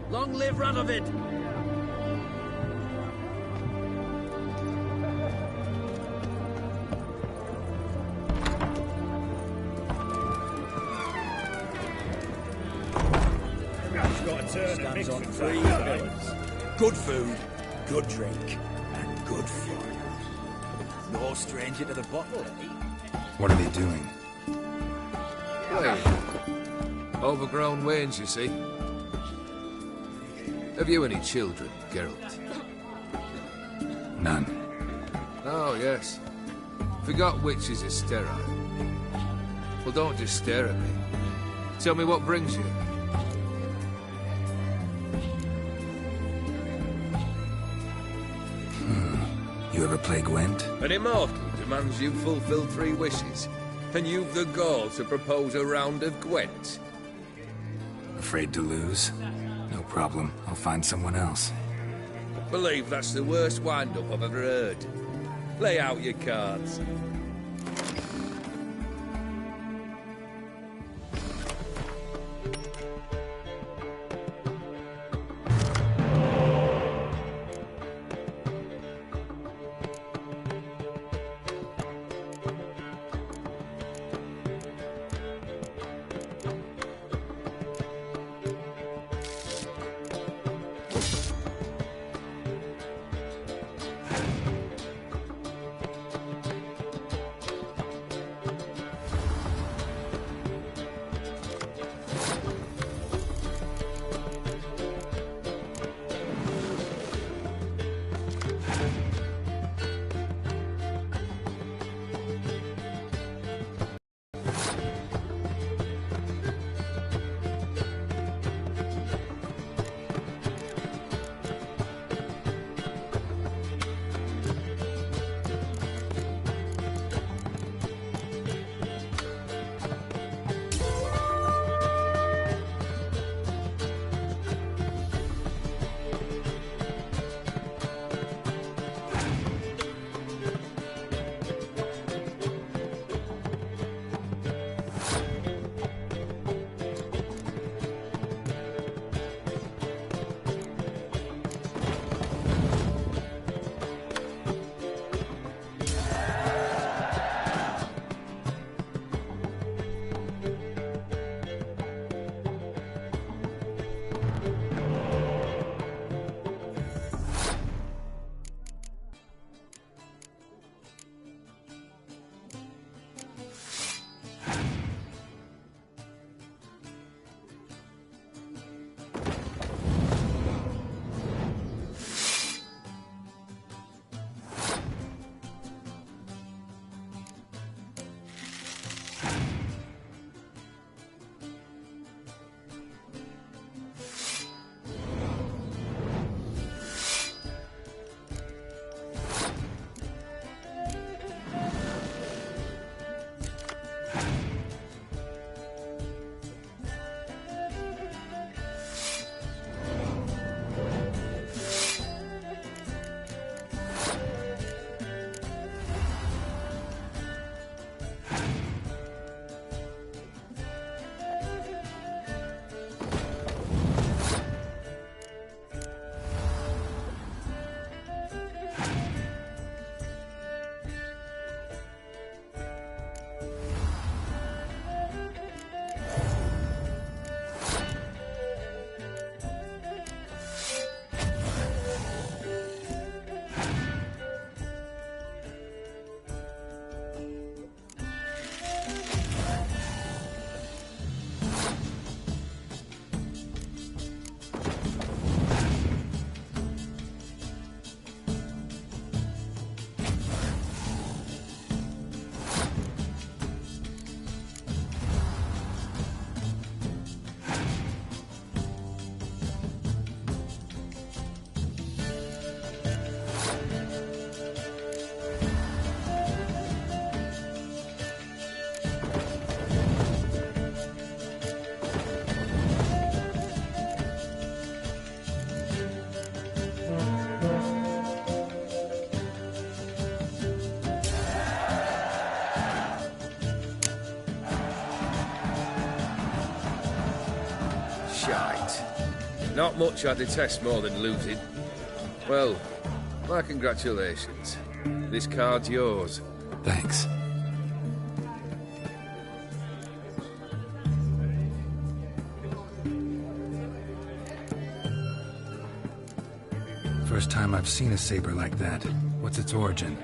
Long live Radovid! Stands on three pillars. Good food, good drink, and good fun. No stranger to the bottle, eh? What are they doing? Well, overgrown wains, you see. Have you any children, Geralt? None. Oh, yes. Forgot witches are sterile. Well, don't just stare at me. Tell me what brings you. You ever play Gwent? An immortal demands you fulfill 3 wishes, and you've the gall to propose a round of Gwent. Afraid to lose? No problem. I'll find someone else. Believe that's the worst wind-up I've ever heard. Lay out your cards. Not much I detest more than losing. Well, my congratulations. This card's yours. Thanks. First time I've seen a saber like that. What's its origin?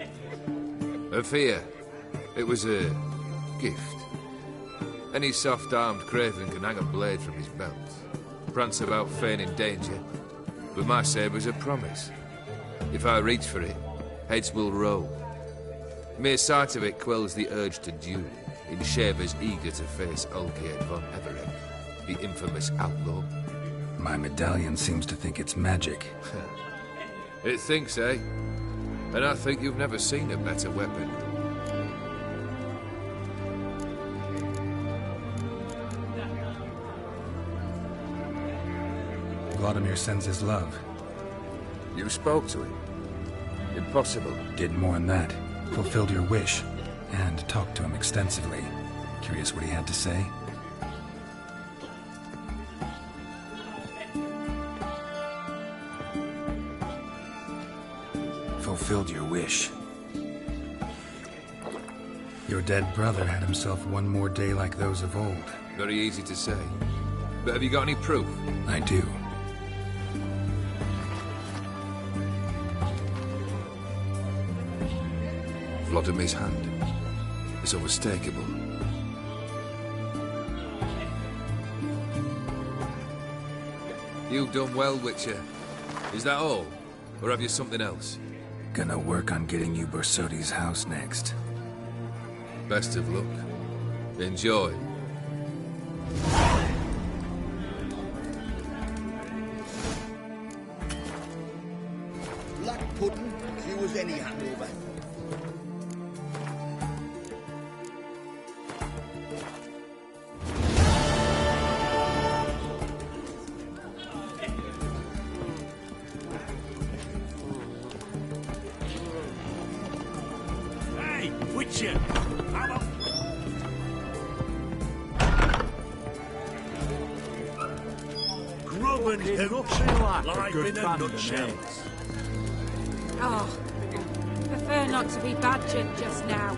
A fear. It was a gift. Any soft-armed craven can hang a blade from his belt, prance about feigning danger, but my saber's a promise. If I reach for it, heads will roll. Mere sight of it quells the urge to duel in shavers eager to face Olgierd von Everett, the infamous outlaw. My medallion seems to think it's magic. It thinks, eh? And I think you've never seen a better weapon. Vladimir sends his love. You spoke to him? Impossible. Did more than that. Fulfilled your wish. And talked to him extensively. Curious what he had to say? Fulfilled your wish. Your dead brother had himself one more day like those of old. Very easy to say. But have you got any proof? I do. Vladimir's hand. It's unmistakable. You've done well, Witcher. Is that all? Or have you something else? Gonna work on getting you Borsodi's house next. Best of luck. Enjoy. Black pudding, few as any hangover. Hey, Witcher! How about... Grub and hooch, life in a nutshell. Oh, prefer not to be badgered just now.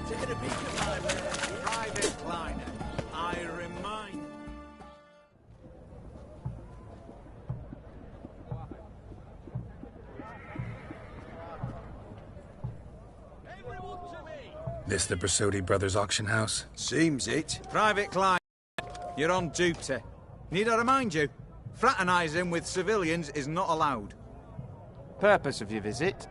Taking a peek at my private Kleiner. I remind... This the Borsodi Brothers auction house? Seems it. Private Klein, you're on duty. Need I remind you? Fraternizing with civilians is not allowed. Purpose of your visit?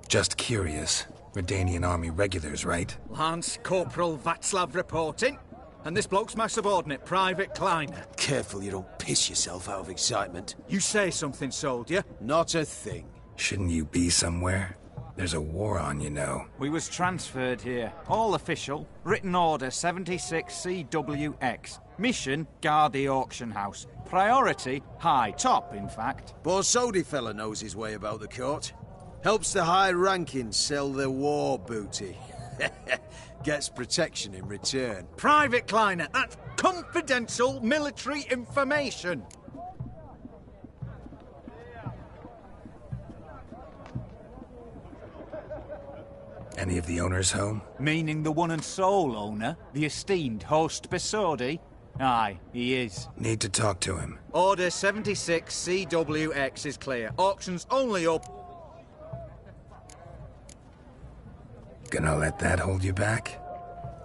Just curious. Redanian army regulars, right? Lance Corporal Václav reporting. And this bloke's my subordinate, Private Kleiner. Careful you don't piss yourself out of excitement. You say something, soldier. Not a thing. Shouldn't you be somewhere? There's a war on, you know. We was transferred here. All official. Written order 76 CWX. Mission, guard the auction house. Priority, high. Top, in fact. Borsodi fella knows his way about the court. Helps the high rankings sell their war booty. Gets protection in return. Private Kleiner, that's confidential military information. Any of the owners home? Meaning the one and sole owner, the esteemed host Borsodi? Aye, he is. Need to talk to him. Order 76 CWX is clear. Auctions only up. Gonna let that hold you back?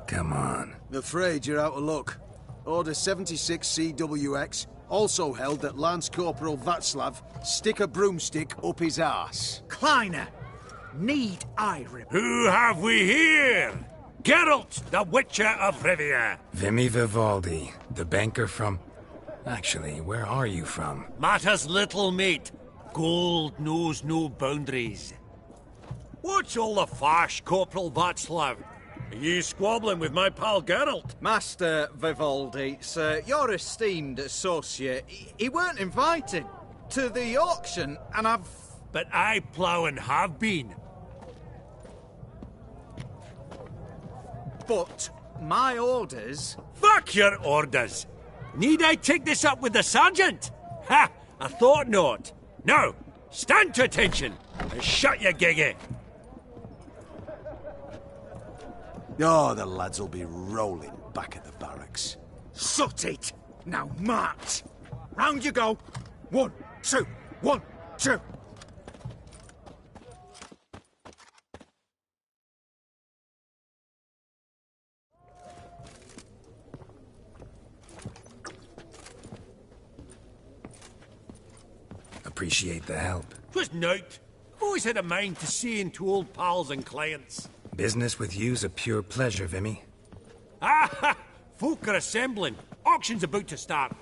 Come on. I'm afraid you're out of luck. Order 76 CWX also held that Lance Corporal Václav stick a broomstick up his arse. Kleiner! Need I Who have we here? Geralt, the Witcher of Rivia. Vimy Vivaldi, the banker from... Actually, where are you from? Matters little, mate. Gold knows no boundaries. What's all the fash, Corporal Václav? Are you squabbling with my pal Geralt? Master Vivaldi, sir, your esteemed associate, he weren't invited to the auction, and I've... But I plough and have been. But my orders... Fuck your orders! Need I take this up with the sergeant? Ha! I thought not. Now, stand to attention and shut your giggy. Oh, the lads will be rolling back at the barracks. Sut it! Now march! Round you go! 1, 2, 1, 2! Appreciate the help. 'Twas nowt. I've always had a mind to see into old pals and clients. Business with you's a pure pleasure, Vimy. Ah ha! Folk are assembling. Auction's about to start.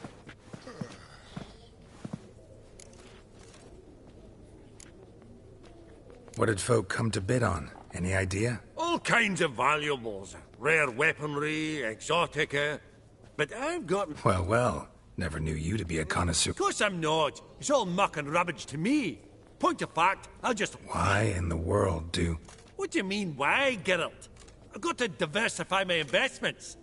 What did folk come to bid on? Any idea? All kinds of valuables. Rare weaponry, exotica. But I've got... Well, well. Never knew you to be a connoisseur. Of course I'm not. It's all muck and rubbish to me. Point of fact, I'll just... Why in the world do... What do you mean, why, Geralt? I've got to diversify my investments.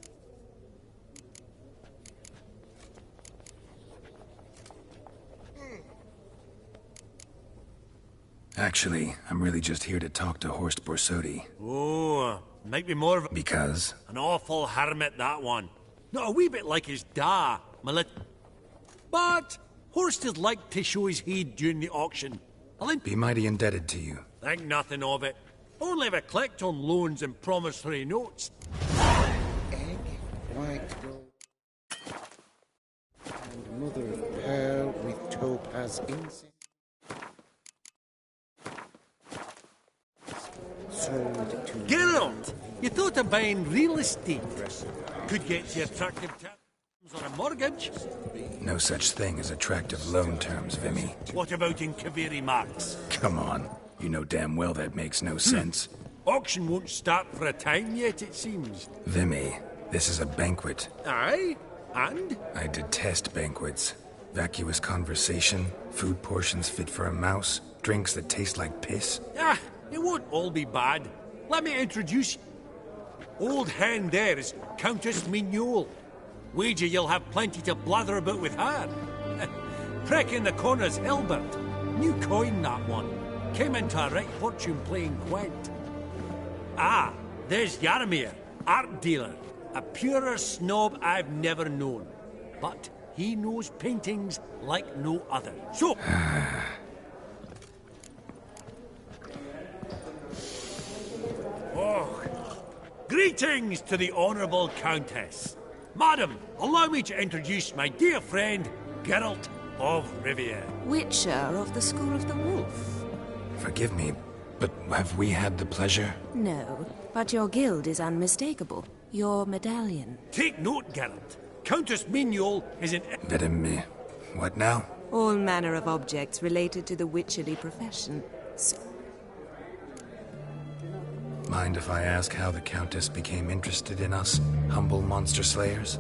Actually, I'm really just here to talk to Horst Borsodi. Oh, might be more of a... Because? An awful hermit, that one. Not a wee bit like his da, But Horst is like to show his heed during the auction. Be mighty indebted to you. Think nothing of it. Only if I collect on loans and promissory notes. Egg, white gold, and mother of pearl with topaz incense. Sold to Geralt, you thought of buying real estate. Could get you attractive terms on a mortgage. No such thing as attractive loan terms, Vimy. What about in Kaviri Marks? Come on. You know damn well that makes no sense. Auction won't start for a time yet, it seems. Vimy, this is a banquet. Aye? And? I detest banquets. Vacuous conversation, food portions fit for a mouse, drinks that taste like piss. Ah, it won't all be bad. Let me introduce you. Old hand there is Countess Mignole. Wager you'll have plenty to blather about with her. Prick in the corner's Hilbert. New coin, that one. Came into a right fortune playing quaint. Ah, there's Yarmir, art dealer. A purer snob I've never known. But he knows paintings like no other. So... Oh, greetings to the Honourable Countess. Madam, allow me to introduce my dear friend, Geralt of Rivia. Witcher of the School of the Wolf. Forgive me, but have we had the pleasure? No, but your guild is unmistakable. Your medallion. Take note, Geralt. Countess Mignole is an... Vedem... What now? All manner of objects related to the witcherly profession. So Mind if I ask how the Countess became interested in us, humble monster slayers?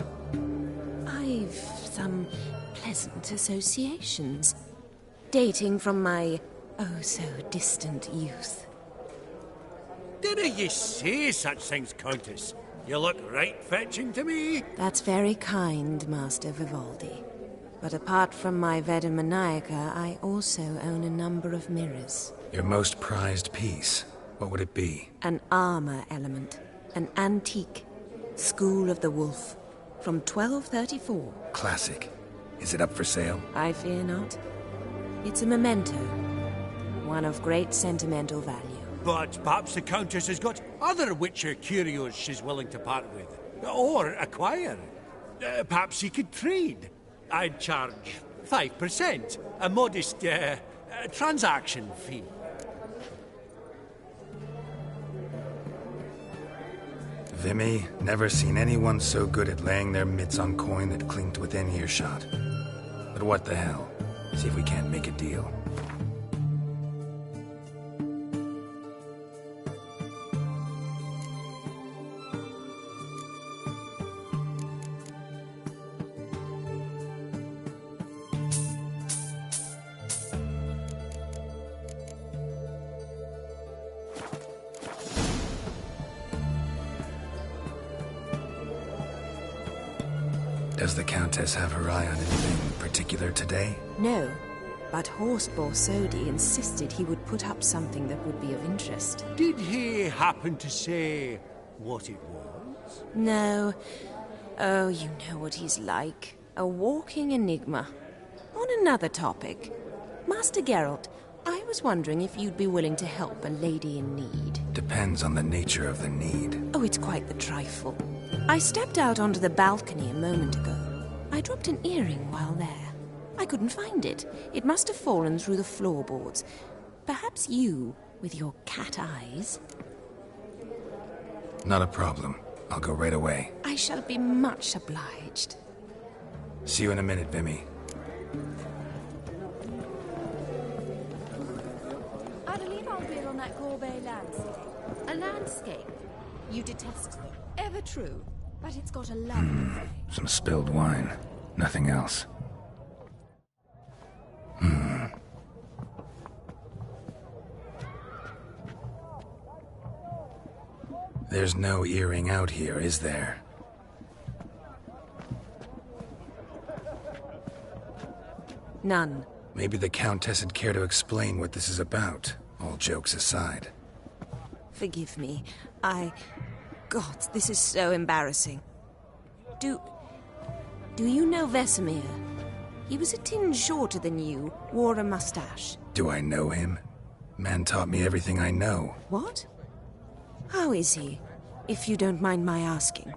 I've some pleasant associations, dating from my oh-so-distant youth. Didn't you say such things, Countess? You look right fetching to me. That's very kind, Master Vivaldi. But apart from my Veda Maniaca, I also own a number of mirrors. Your most prized piece, what would it be? An armor element. An antique. School of the Wolf. From 1234. Classic. Is it up for sale? I fear not. It's a memento. One of great sentimental value. But perhaps the Countess has got other Witcher curios she's willing to part with. Or acquire. Perhaps he could trade. I'd charge 5%. A modest, transaction fee. Vimy, never seen anyone so good at laying their mitts on coin that clinked within earshot. But what the hell? See if we can't make a deal. Does the Countess have her eye on anything particular today? No, but Horst Borsodi insisted he would put up something that would be of interest. Did he happen to say what it was? No. Oh, you know what he's like. A walking enigma. On another topic, Master Geralt, I was wondering if you'd be willing to help a lady in need. Depends on the nature of the need. Oh, it's quite the trifle. I stepped out onto the balcony a moment ago. I dropped an earring while there. I couldn't find it. It must have fallen through the floorboards. Perhaps you, with your cat eyes... Not a problem. I'll go right away. I shall be much obliged. See you in a minute, Vimy. I believe I'll bid on that Gorbet landscape. A landscape? You detest them. Ever true. But it's got a lovely face. Some spilled wine. Nothing else. There's no earring out here, is there? None. Maybe the Countess would care to explain what this is about, all jokes aside. Forgive me. God, this is so embarrassing. Do you know Vesemir? He was a tinge shorter than you, wore a mustache. Do I know him? Man taught me everything I know. What? How is he, if you don't mind my asking?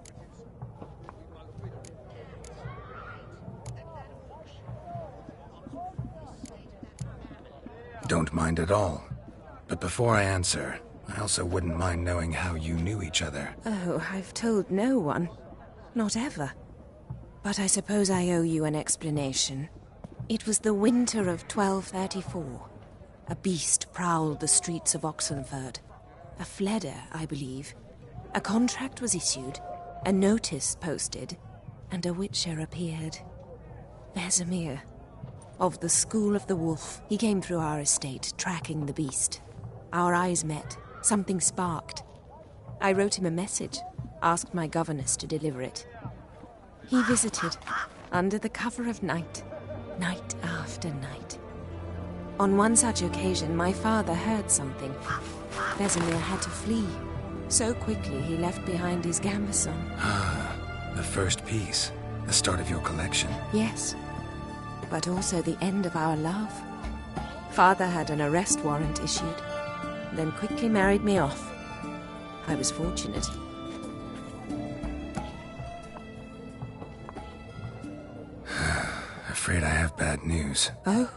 Don't mind at all. But before I answer, I also wouldn't mind knowing how you knew each other. Oh, I've told no one. Not ever. But I suppose I owe you an explanation. It was the winter of 1234. A beast prowled the streets of Oxenford. A Fleder, I believe. A contract was issued, a notice posted, and a witcher appeared. Vesemir. Of the School of the Wolf. He came through our estate, tracking the beast. Our eyes met. Something sparked. I wrote him a message, asked my governess to deliver it. He visited, under the cover of night, night after night. On one such occasion, my father heard something. Vesemir had to flee. So quickly, he left behind his gambeson. Ah, the first piece. The start of your collection. Yes, but also the end of our love. Father had an arrest warrant issued, then quickly married me off. I was fortunate. Afraid I have bad news. Oh?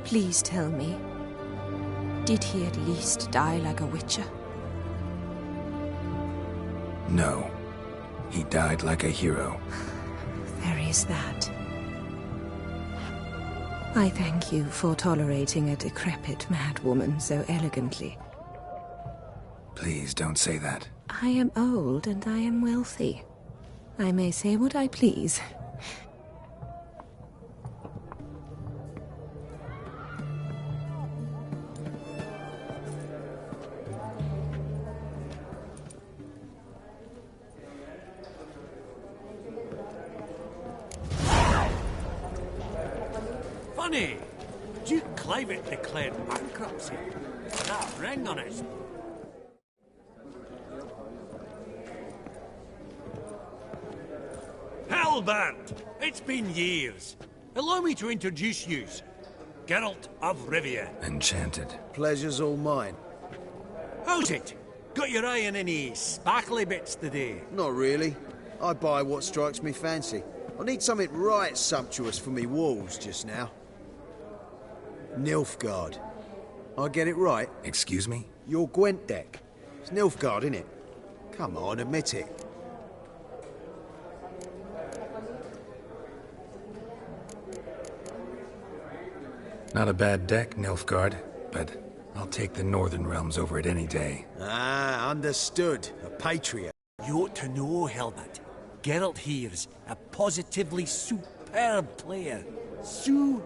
Please tell me, did he at least die like a witcher? No. He died like a hero. There is that. I thank you for tolerating a decrepit madwoman so elegantly. Please don't say that. I am old and I am wealthy. I may say what I please. Funny! Duke Clivet declared bankruptcy. That ring on it. Hellband! It's been years. Allow me to introduce yous. Geralt of Rivia. Enchanted. Pleasure's all mine. How's it? Got your eye on any sparkly bits today? Not really. I buy what strikes me fancy. I need something right sumptuous for me walls just now. Nilfgaard. I get it right? Excuse me? Your Gwent deck. It's Nilfgaard, innit? Come on, admit it. Not a bad deck, Nilfgaard, but I'll take the Northern Realms over it any day. Ah, understood. A patriot. You ought to know, Helmut. Geralt here's a positively superb player. Superb!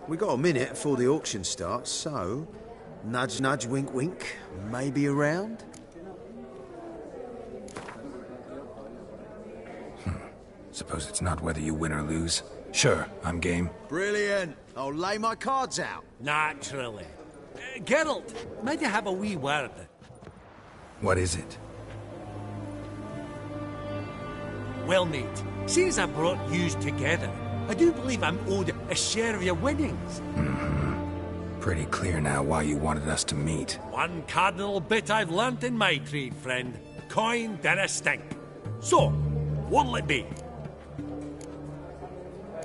We got a minute before the auction starts, so... Nudge, nudge, wink, wink. Maybe around? Suppose it's not whether you win or lose. Sure, I'm game. Brilliant. I'll lay my cards out. Naturally. Geralt, might you have a wee word? What is it? Well, mate, since I brought yous together, I do believe I'm owed a share of your winnings. Pretty clear now why you wanted us to meet. One cardinal bit I've learnt in my trade, friend. Coin dinna stink. So, what'll it be?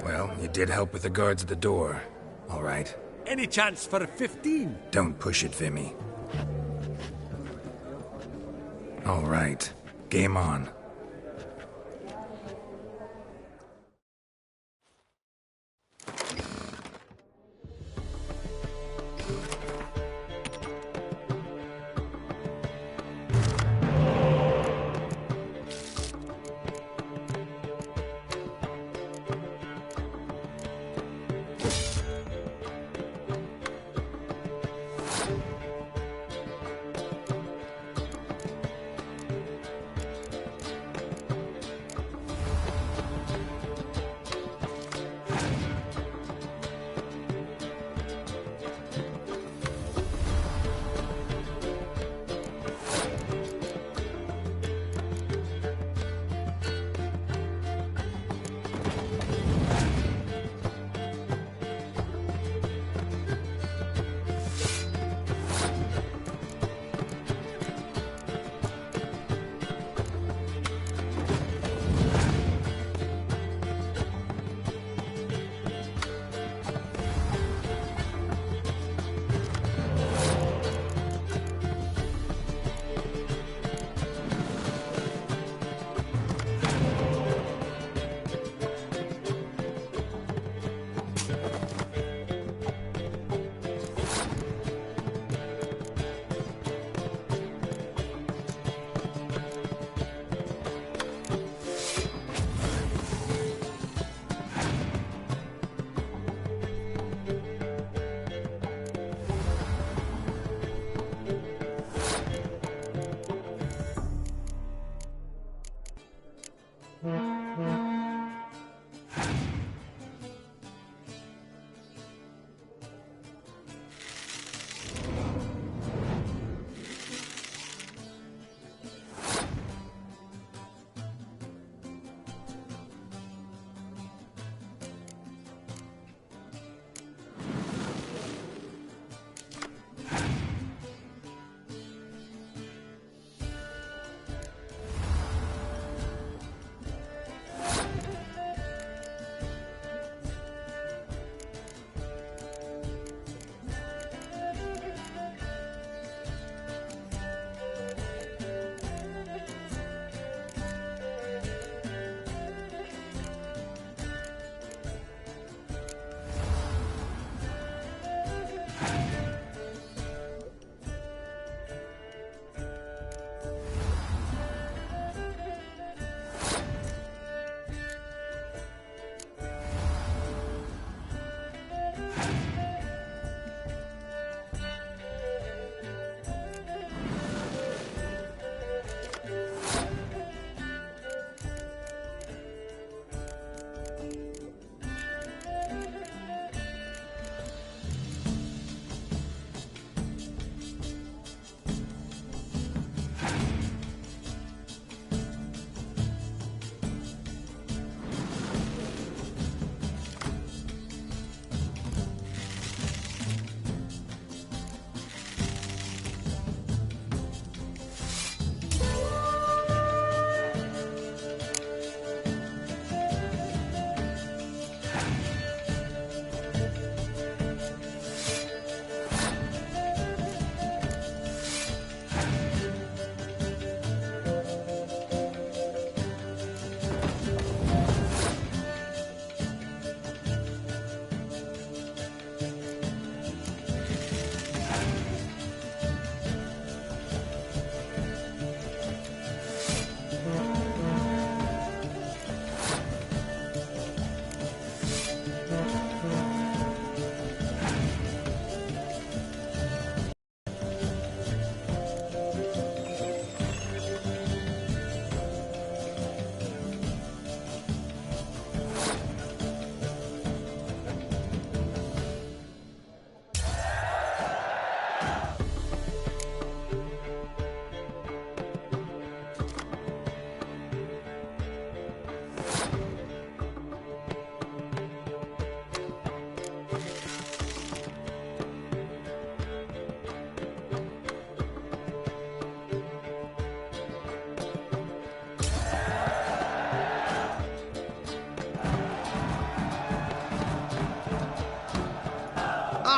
Well, you did help with the guards at the door. All right. Any chance for a 15? Don't push it, Vimy. All right. Game on.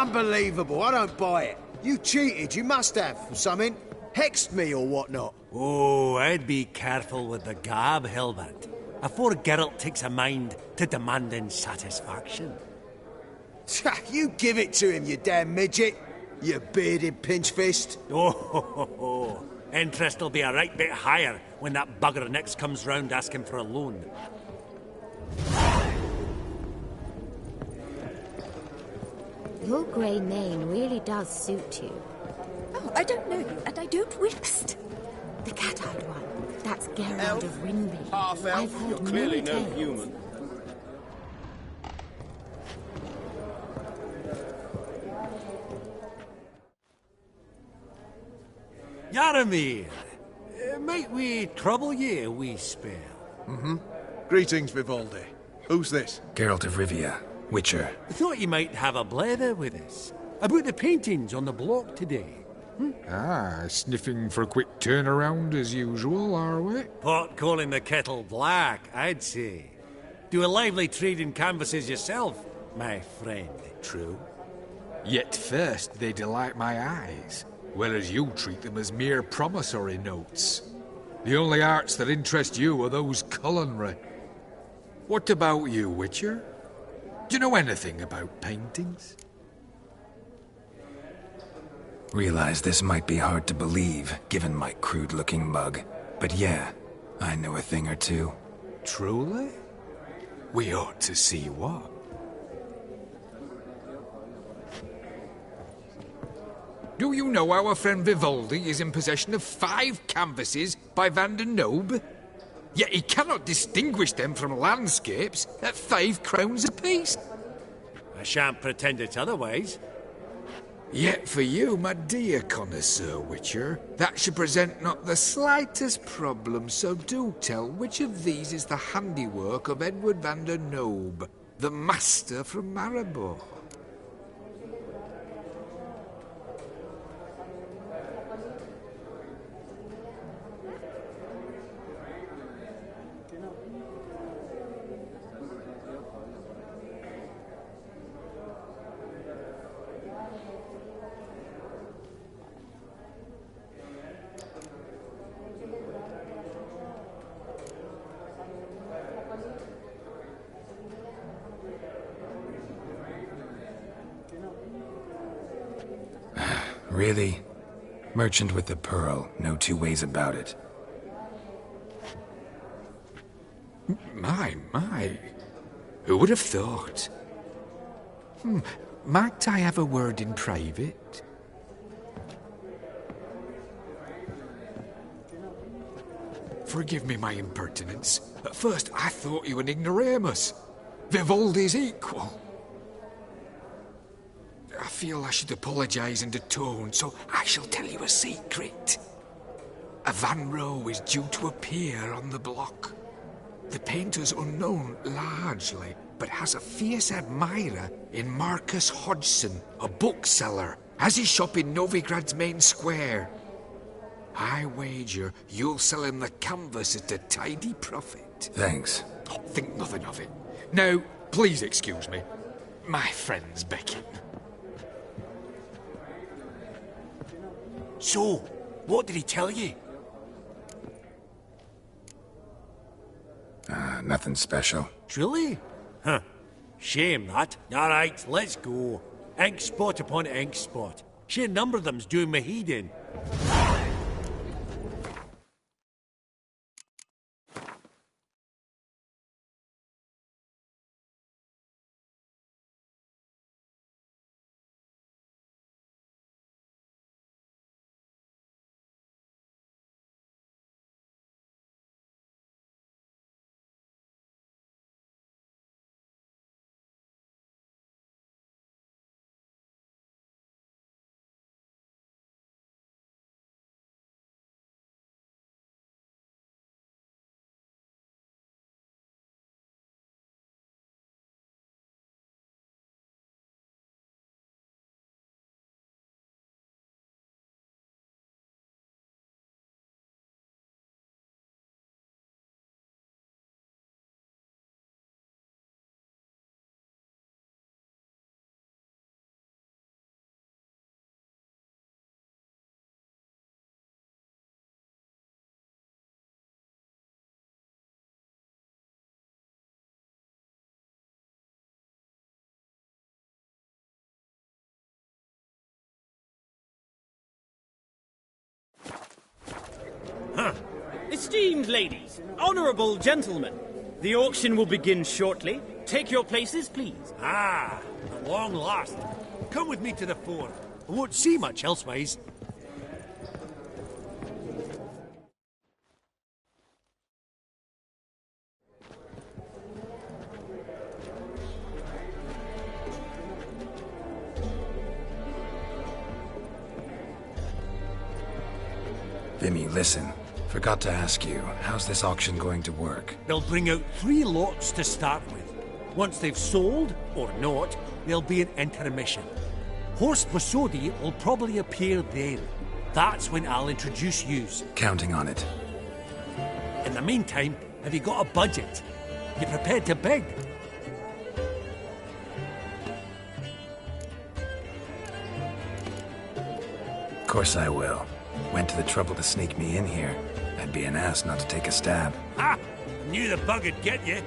Unbelievable, I don't buy it. You cheated, you must have, or something. Hexed me or whatnot. Oh, I'd be careful with the gab, Hilbert. Afore Geralt takes a mind to demanding satisfaction. You give it to him, you damn midget. You bearded pinchfist. Oh, interest will be a right bit higher when that bugger next comes round asking for a loan. Your grey mane really does suit you. Oh, I don't know you, and I don't whist. The cat-eyed one. That's Gerard of Rinby. Half elf, I've heard you're clearly many no tales. human. Yaramir, might we trouble ye a wee spell? Greetings, Vivaldi. Who's this? Geralt of Rivia, Witcher. I thought you might have a blather with us. About the paintings on the block today. Ah, sniffing for a quick turnaround as usual, are we? Pot calling the kettle black, I'd say. Do a lively trade in canvases yourself, my friend. True. Yet first they delight my eyes, whereas you treat them as mere promissory notes. The only arts that interest you are those culinary. What about you, Witcher? Do you know anything about paintings? Realize this might be hard to believe, given my crude-looking mug. But yeah, I know a thing or two. Truly? We ought to see what. Do you know our friend Vivaldi is in possession of 5 canvases by Van der Nobe? Yet he cannot distinguish them from landscapes at 5 crowns apiece. I shan't pretend it's otherwise. Yet for you, my dear connoisseur Witcher, that should present not the slightest problem, so do tell which of these is the handiwork of Edward van der Nobe, the master from Maribor. Really? Merchant with the pearl, no two ways about it. My. Who would have thought? Might I have a word in private? Forgive me my impertinence. At first I thought you an ignoramus. Vivaldi's equal. I feel I should apologize and atone, so I shall tell you a secret. A Van Row is due to appear on the block. The painter's unknown largely, but has a fierce admirer in Marcus Hodgson, a bookseller, has his shop in Novigrad's main square. I wager you'll sell him the canvas at a tidy profit. Thanks. Think nothing of it. Now, please excuse me. My friend's becking. So, what did he tell you? Nothing special. Truly? Huh. Shame that. Alright, let's go. Ink spot upon ink spot. Sheer number of them's doing my head in. Esteemed ladies, honourable gentlemen, the auction will begin shortly. Take your places, please. Ah, at long last. Come with me to the fore. I won't see much elsewise. Vimy, listen. Forgot to ask you, how's this auction going to work? They'll bring out 3 lots to start with. Once they've sold, or not, there'll be an intermission. Horst Bosodi will probably appear then. That's when I'll introduce yous. Counting on it. In the meantime, have you got a budget? You prepared to bid? Of course I will. Went to the trouble to sneak me in here. I'd be an ass not to take a stab. Ha! I knew the bug would get you.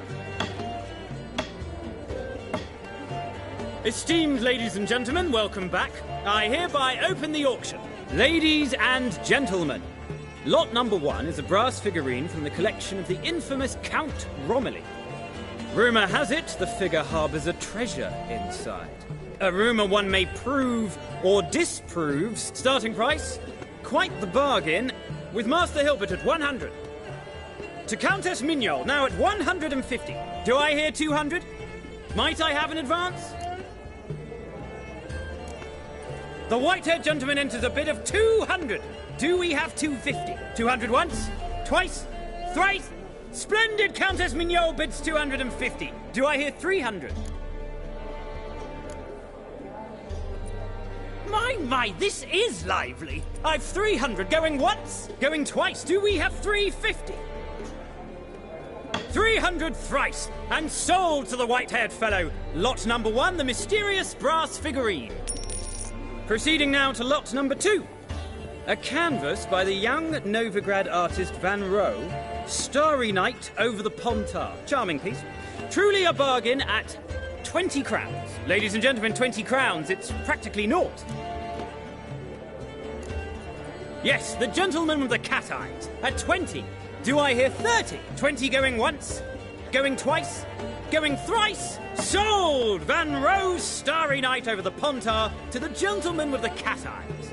Esteemed ladies and gentlemen, welcome back. I hereby open the auction. Ladies and gentlemen, lot number 1 is a brass figurine from the collection of the infamous Count Romilly. Rumour has it the figure harbours a treasure inside. A rumour one may prove or disprove. Starting price? Quite the bargain, with Master Hilbert at 100. To Countess Mignol, now at 150. Do I hear 200? Might I have an advance? The white-haired gentleman enters a bid of 200. Do we have 250? 200 once? Twice? Thrice? Splendid! Countess Mignol bids 250. Do I hear 300? My, this is lively. I've 300 going once, going twice. Do we have 350? 300 thrice, and sold to the white-haired fellow. Lot number 1, the mysterious brass figurine. Proceeding now to lot number 2. A canvas by the young Novigrad artist Van Rohe, Starry Night over the Pontar. Charming piece. Truly a bargain at 20 crowns. Ladies and gentlemen, 20 crowns, it's practically naught. Yes, the gentleman with the cat eyes, at 20. Do I hear 30? 20 going once, going twice, going thrice. Sold! Van Rohe's Starry Night over the Pontar to the gentleman with the cat eyes.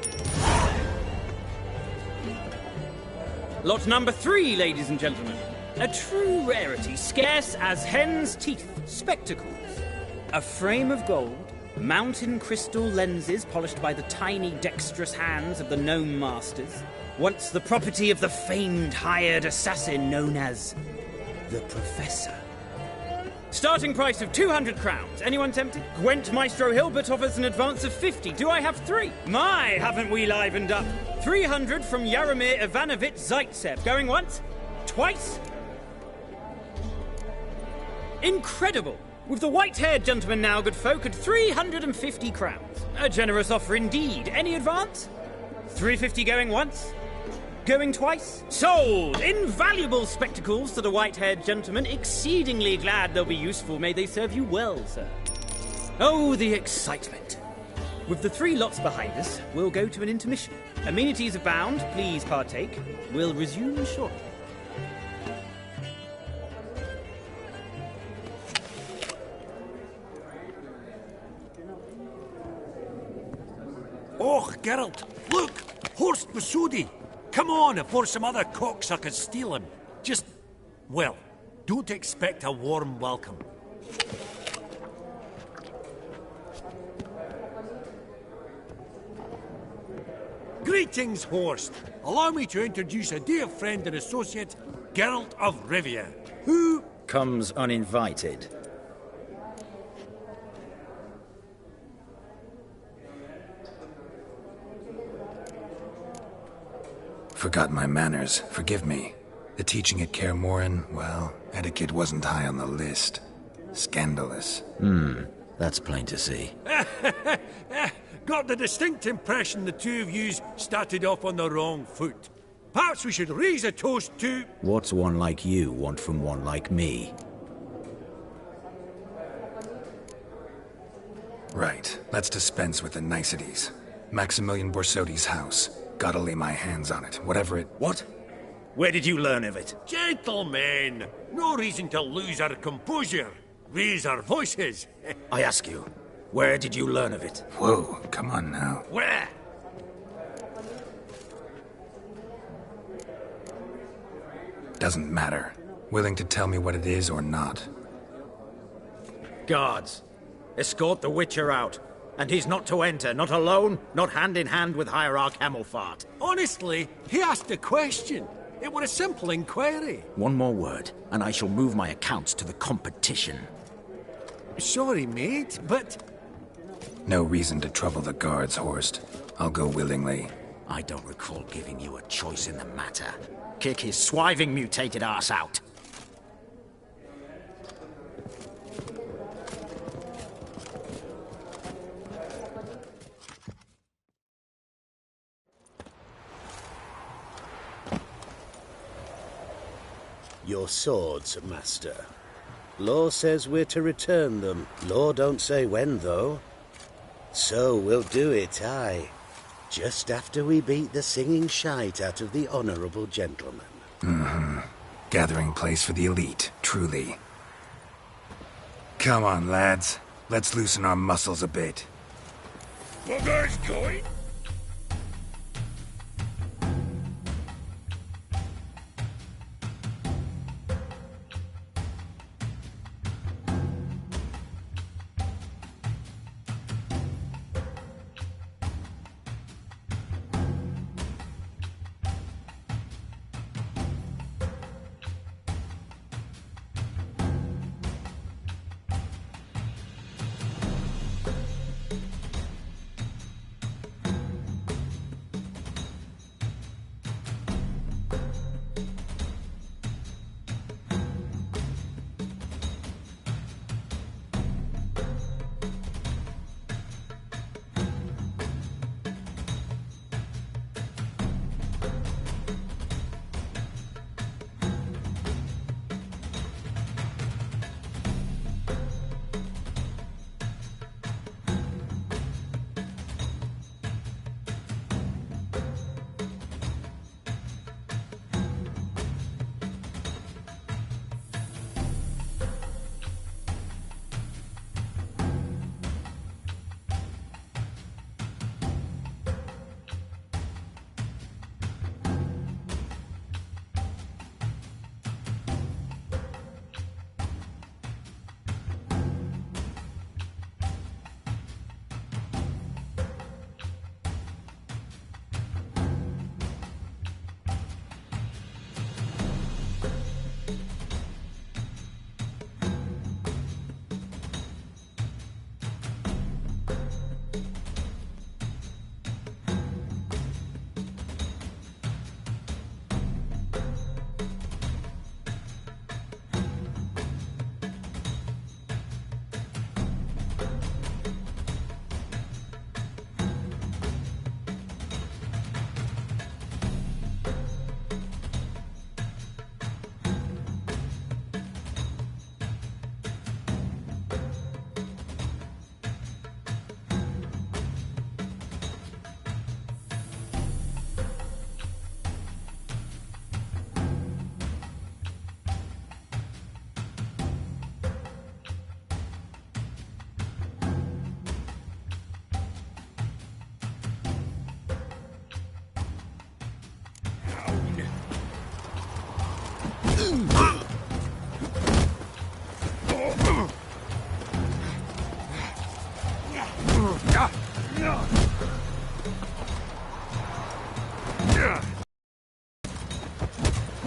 Lot number 3, ladies and gentlemen. A true rarity, scarce as hen's teeth. Spectacles. A frame of gold, mountain crystal lenses polished by the tiny, dexterous hands of the gnome masters. Once the property of the famed hired assassin known as the Professor. Starting price of 200 crowns. Anyone tempted? Gwent Maestro Hilbert offers an advance of 50. Do I have 3? My, haven't we livened up? 300 from Yaromir Ivanovich Zaitsev. Going once? Twice? Incredible! With the white-haired gentleman now, good folk, at 350 crowns. A generous offer indeed. Any advance? 350 going once? Going twice? Sold! Invaluable spectacles to the white-haired gentleman. Exceedingly glad they'll be useful. May they serve you well, sir. Oh, the excitement. With the 3 lots behind us, we'll go to an intermission. Amenities abound. Please partake. We'll resume shortly. Oh, Geralt, look! Horst Bosodi! Come on before some other cocksuckers steal him. Just, well, don't expect a warm welcome. Greetings, Horst. Allow me to introduce a dear friend and associate, Geralt of Rivia, who comes uninvited. Forgot my manners. Forgive me. The teaching at Kaer Morhen, well, etiquette wasn't high on the list. Scandalous. That's plain to see. Got the distinct impression the two of yous started off on the wrong foot. Perhaps we should raise a toast to... What's one like you want from one like me? Right. Let's dispense with the niceties. Maximilian Borsodi's house. Gotta lay my hands on it, whatever it... What? Where did you learn of it? Gentlemen, no reason to lose our composure. Raise our voices. I ask you, where did you learn of it? Whoa, come on now. Where? Doesn't matter. Willing to tell me what it is or not? Guards, escort the Witcher out. And he's not to enter, not alone, not hand in hand with Hierarch Hamelfart. Honestly, he asked a question. It were a simple inquiry. One more word, and I shall move my accounts to the competition. Sorry, mate, but... No reason to trouble the guards, Horst. I'll go willingly. I don't recall giving you a choice in the matter. Kick his swiving mutated ass out. Your swords, Master. Law says we're to return them. Law don't say when, though. So we'll do it, aye. Just after we beat the singing shite out of the honourable gentleman. Mm-hmm. Gathering place for the elite, truly. Come on, lads. Let's loosen our muscles a bit. What guys going?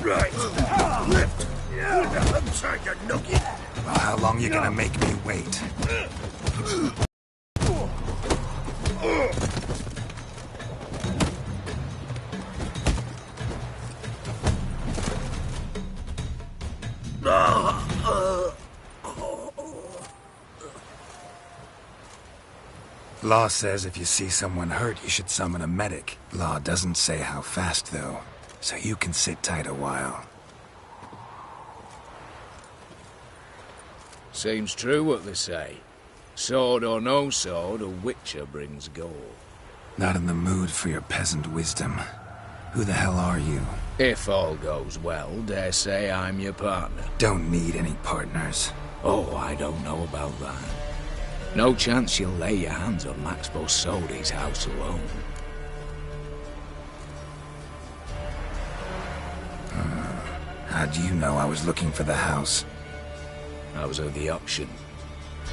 Right. Lift. Upside your nookie. Well, how long you gonna make me wait? Law says if you see someone hurt, you should summon a medic. Law doesn't say how fast, though, so you can sit tight a while. Seems true what they say. Sword or no sword, a witcher brings gold. Not in the mood for your peasant wisdom. Who the hell are you? If all goes well, dare say I'm your partner. Don't need any partners. Oh, I don't know about that. No chance you'll lay your hands on Max Bosodi's house alone. How do you know I was looking for the house? I was at the auction.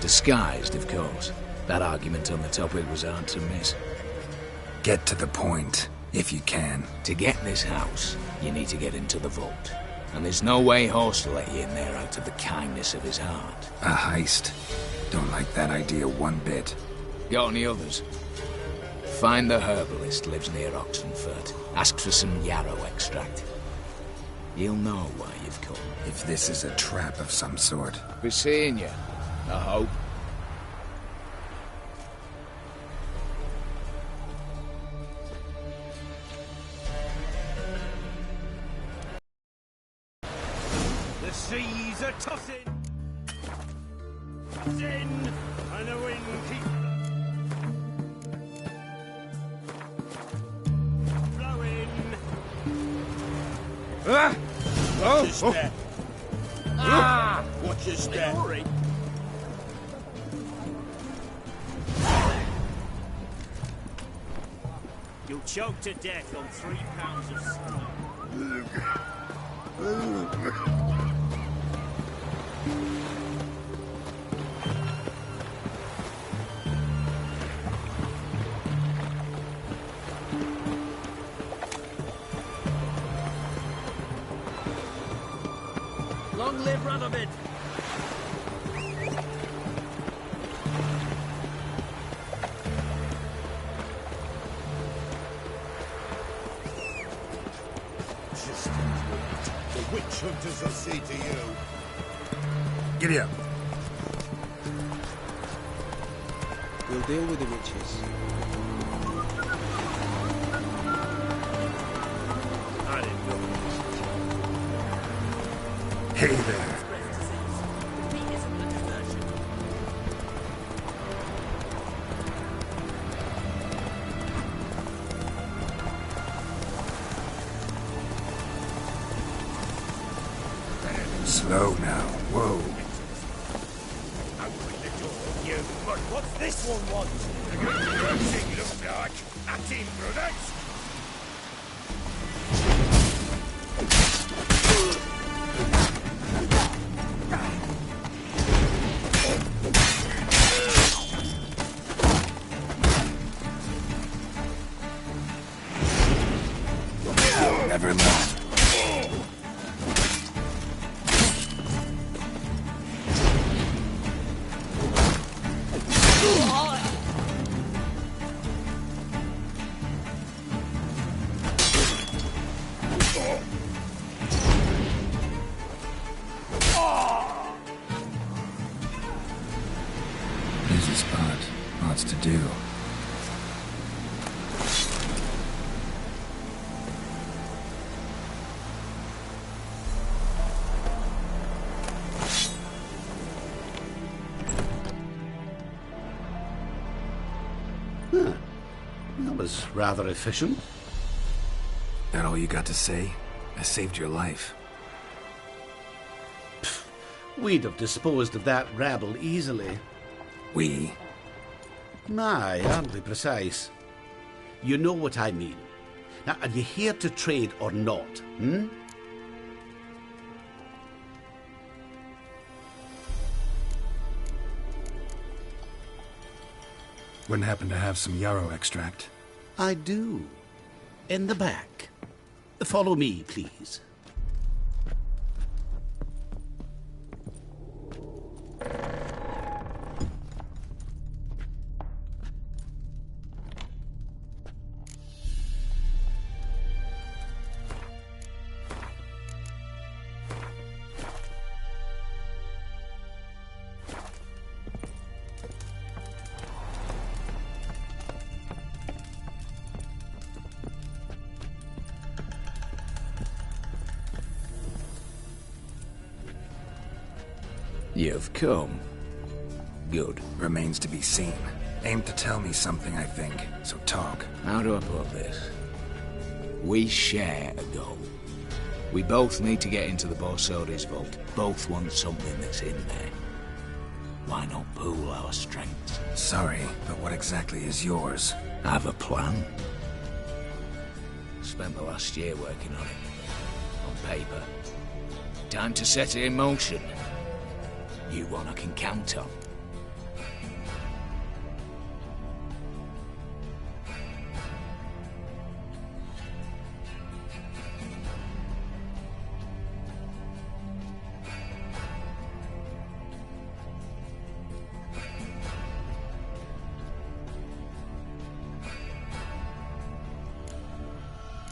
Disguised, of course. That argument on the topic was hard to miss. Get to the point, if you can. To get this house, you need to get into the vault. And there's no way Horst will let you in there out of the kindness of his heart. A heist. Don't like that idea one bit. Got any others? Find the herbalist lives near Oxenfurt. Ask for some yarrow extract. He'll know why you've come. If this is a trap of some sort. Be seeing you, I hope. The seas are tossing. In and the wind keeps blowing. Ah! Watch your step. Ah! Watch your step. You'll choke to death on 3 pounds of steam. Long live Radomir! Just the witch hunters will see to you. Giddy up. We'll deal with the witches. I didn't know this. Hey there. Slow now. Whoa. Open the door, you. But what's this one want? Thing look like Latin brothers. Never mind. Busy spot. Lots to do. Huh. That was rather efficient. That all you got to say? I saved your life. We'd have disposed of that rabble easily. We? Aye, aren't precise? You know what I mean. Now, are you here to trade or not, hmm? Wouldn't happen to have some yarrow extract. I do. In the back. Follow me, please. You've come. Good. Remains to be seen. Aim to tell me something, I think. So talk. How do I put this? We share a goal. We both need to get into the Borsodi's vault. Both want something that's in there. Why not pool our strengths? Sorry, but what exactly is yours? I have a plan. Spent the last year working on it. On paper. Time to set it in motion. You one I can count on.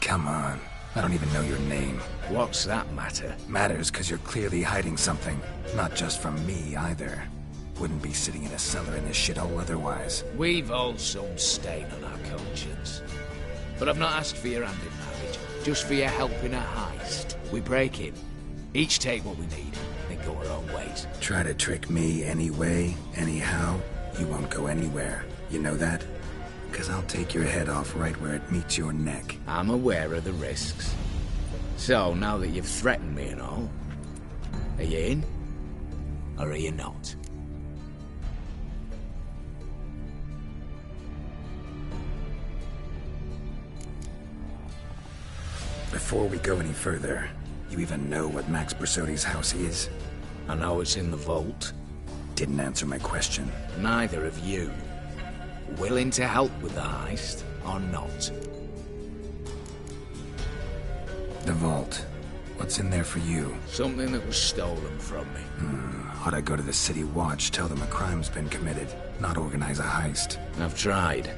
Come on. I don't even know your name. What's that matter? Matters because you're clearly hiding something. Not just from me, either. Wouldn't be sitting in a cellar in this shithole otherwise. We've all some stain on our conscience. But I've not asked for your hand in marriage. Just for your help in a heist. We break in. Each take what we need, then go our own ways. Try to trick me anyway, anyhow, you won't go anywhere. You know that? Because I'll take your head off right where it meets your neck. I'm aware of the risks. So, now that you've threatened me and all, are you in? Or are you not? Before we go any further, you even know what Max Borsodi's house is? I know it's in the vault. Didn't answer my question. Neither of you. Willing to help with the heist, or not? The vault. What's in there for you? Something that was stolen from me. Ought I go to the City Watch, tell them a crime's been committed, not organize a heist? I've tried.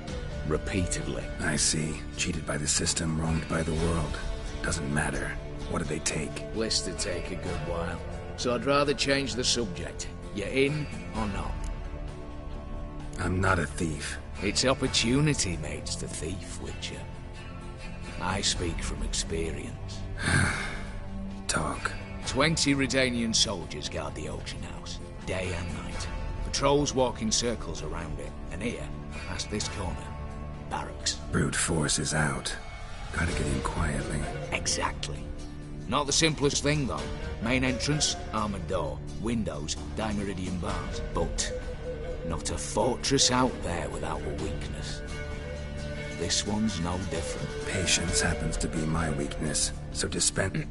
Repeatedly. I see. Cheated by the system, wronged by the world. Doesn't matter. What did they take? List to take a good while. So I'd rather change the subject. You in or not? I'm not a thief. It's opportunity makes the thief, Witcher. I speak from experience. Talk. 20 Redanian soldiers guard the auction house, day and night. Patrols walk in circles around it, and here, past this corner, barracks. Brute force is out. Gotta get in quietly. Exactly. Not the simplest thing, though. Main entrance, armored door, windows, dimeridian bars. But not a fortress out there without a weakness. This one's no different. Patience happens to be my weakness, so dispense...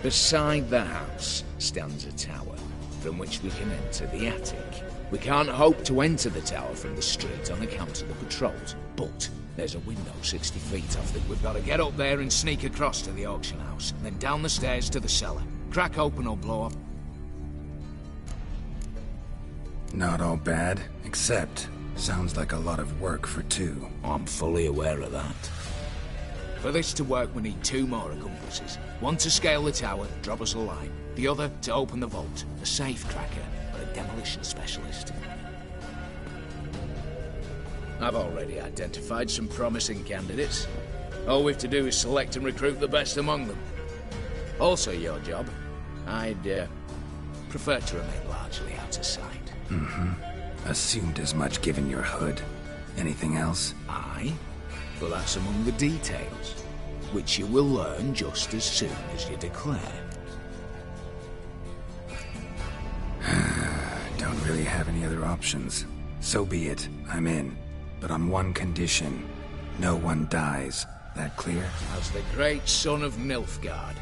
Beside the house stands a tower, from which we can enter the attic. We can't hope to enter the tower from the street on account of the patrols, but there's a window 60 feet off that we've got to get up there and sneak across to the auction house, then down the stairs to the cellar. Crack open or blow up. Not all bad, except sounds like a lot of work for two. I'm fully aware of that. For this to work, we need 2 more accomplices. One to scale the tower, drop us a line. The other to open the vault, a safe cracker, or a demolition specialist. I've already identified some promising candidates. All we've to do is select and recruit the best among them. Also your job. I'd prefer to remain largely out of sight. Assumed as much given your hood. Anything else? Aye, but that's among the details, which you will learn just as soon as you declare. Don't really have any other options. So be it, I'm in. But on one condition. No one dies. That clear? As the great son of Nilfgaard.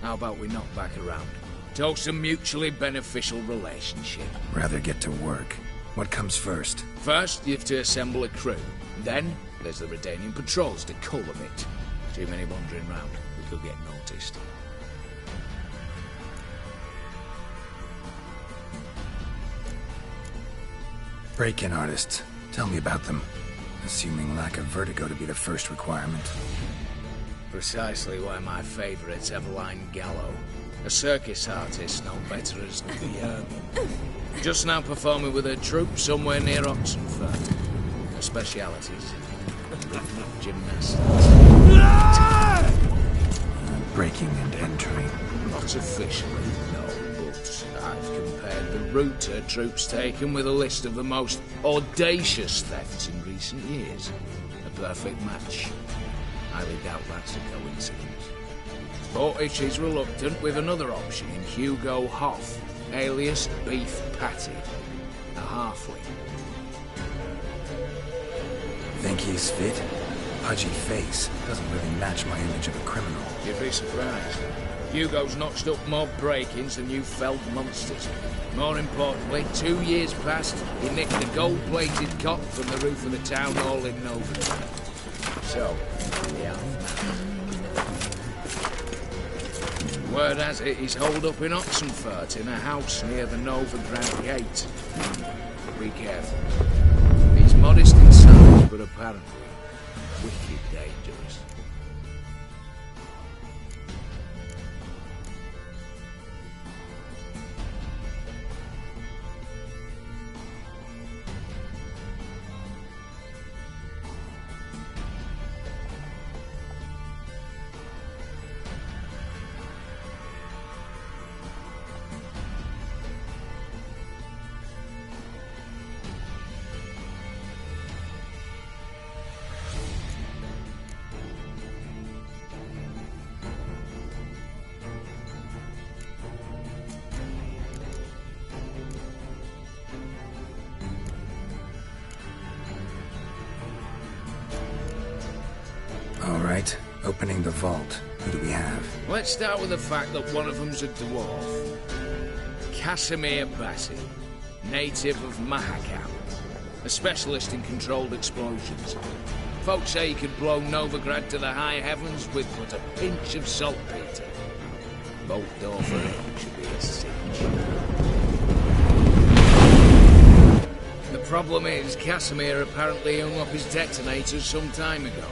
How about we knock back around? Toast a mutually beneficial relationship. Rather get to work. What comes first? First, you have to assemble a crew. Then, there's the Redanian patrols to cull a bit. Too many wandering round. We could get noticed. Break-in artists. Tell me about them. Assuming lack of vertigo to be the first requirement. Precisely why my favourite's Eveline Gallo. A circus artist known better as the just now performing with her troupe somewhere near Oxenfurt. Her specialities, rhythmic gymnastics. Breaking and entering. Not officially, no, but I've compared the route her troupe's taken with a list of the most audacious thefts in recent years. A perfect match. Highly doubt that's a coincidence. But if she's reluctant, with another option in Hugo Hoff, alias Beef Patty, a halfling. Think he's fit? Pudgy face doesn't really match my image of a criminal. You'd be surprised. Hugo's notched up more break-ins than you felled monsters. More importantly, 2 years past, he nicked a gold-plated cot from the roof of the town hall in Novigrad. So, yeah. Word has it he's holed up in Oxenfurt in a house near the Novigrad gate. Be careful. He's modest in size, but apparently wicked dangerous. All right, opening the vault. Who do we have? Let's start with the fact that one of them's a dwarf. Casimir Bassi, native of Mahakam, a specialist in controlled explosions. Folks say he could blow Novigrad to the high heavens with but a pinch of saltpeter. Bolt door for him should be a cinch. The problem is, Casimir apparently hung up his detonators some time ago.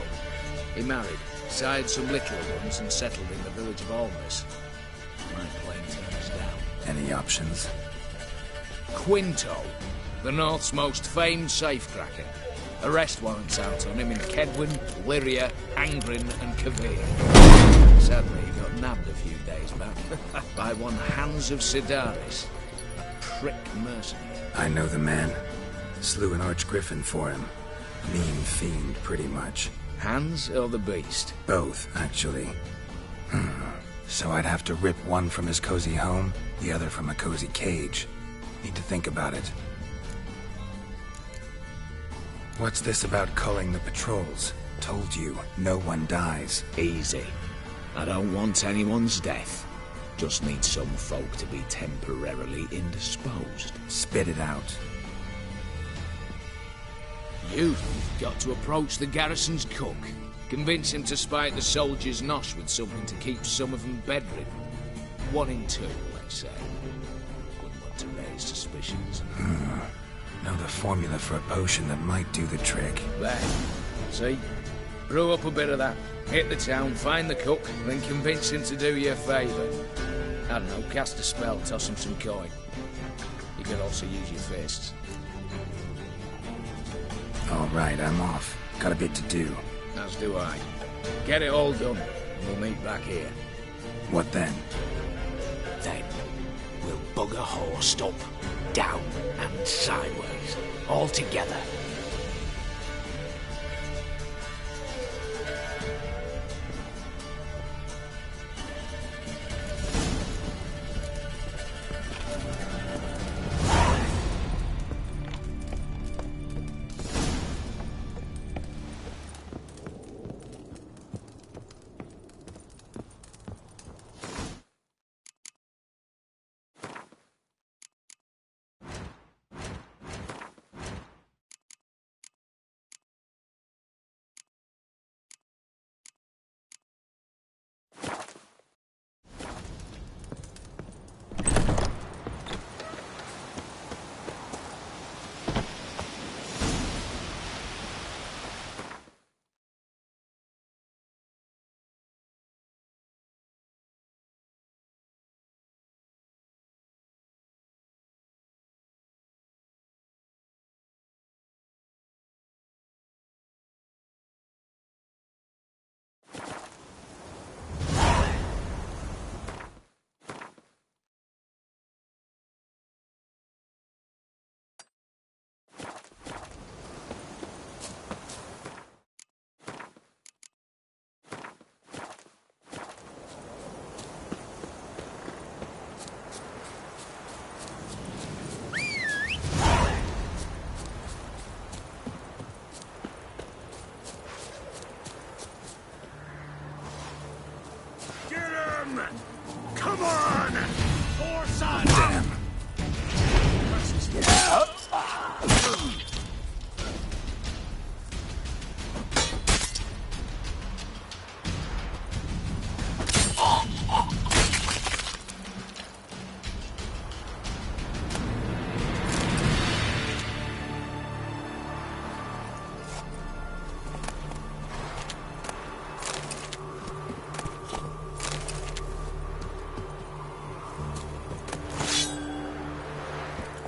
He married, sired some little ones, and settled in the village of Almas. My plane turns down. Any options? Quinto, the North's most famed safecracker. Arrest warrants out on him in Kedwin, Lyria, Angrin, and Kavir. Sadly, he got nabbed a few days back by one Hans of Sidaris, a prick mercenary. I know the man. Slew an archgriffin for him. Mean fiend, pretty much. Hans or the beast? Both, actually. So I'd have to rip one from his cozy home, the other from a cozy cage. Need to think about it. What's this about culling the patrols? Told you, no one dies. Easy. I don't want anyone's death. Just need some folk to be temporarily indisposed. Spit it out. You've got to approach the garrison's cook. Convince him to spike the soldiers' nosh with something to keep some of them bedridden. 1 in 2, let's say. Wouldn't want to raise suspicions. Know the formula for a potion that might do the trick. There. See? Brew up a bit of that. Hit the town, find the cook, then convince him to do you a favour. I don't know, cast a spell, toss him some coin. You could also use your fists. All right, I'm off. Got a bit to do. As do I. Get it all done, and we'll meet back here. What then? Then, we'll bugger horsed up, down and sideways, all together.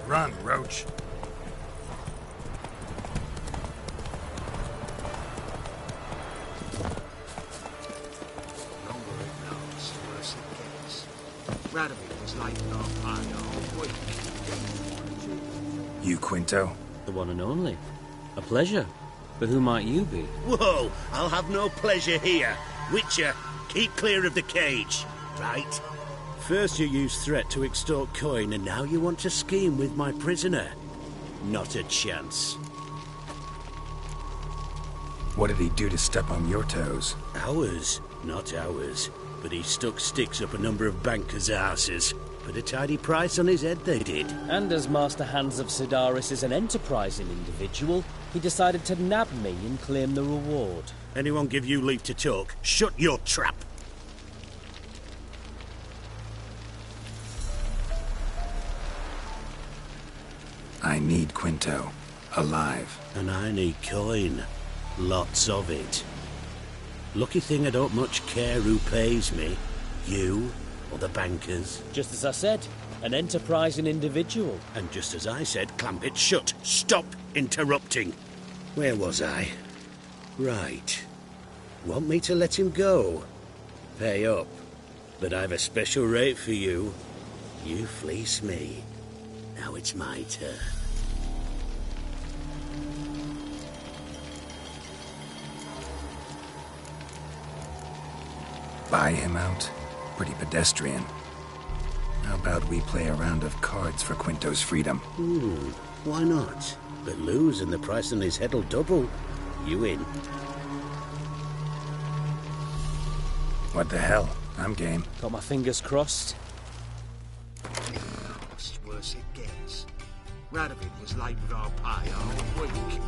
Run, Roach. Longer it lasts, worse it gets. Radovid was like our pie all week. You, Quinto? The one and only. A pleasure. But who might you be? Whoa! I'll have no pleasure here. Witcher, keep clear of the cage. Right? First you used threat to extort coin, and now you want to scheme with my prisoner. Not a chance. What did he do to step on your toes? Ours, not ours. But he stuck sticks up a number of bankers' asses. Put a tidy price on his head, they did. And as Master Hans of Sidaris is an enterprising individual, he decided to nab me and claim the reward. Anyone give you leave to talk? Shut your trap! I need Quinto. Alive. And I need coin. Lots of it. Lucky thing I don't much care who pays me. You or the bankers. Just as I said, an enterprising individual. And just as I said, clamp it shut. Stop interrupting. Where was I? Right. Want me to let him go? Pay up. But I've a special rate for you. You fleece me. Now it's my turn. Buy him out? Pretty pedestrian. How about we play a round of cards for Quinto's freedom? Why not? But lose and the price on his head'll double. You in? What the hell? I'm game. Got my fingers crossed. Worse it gets. Radovid was late with our pie all week.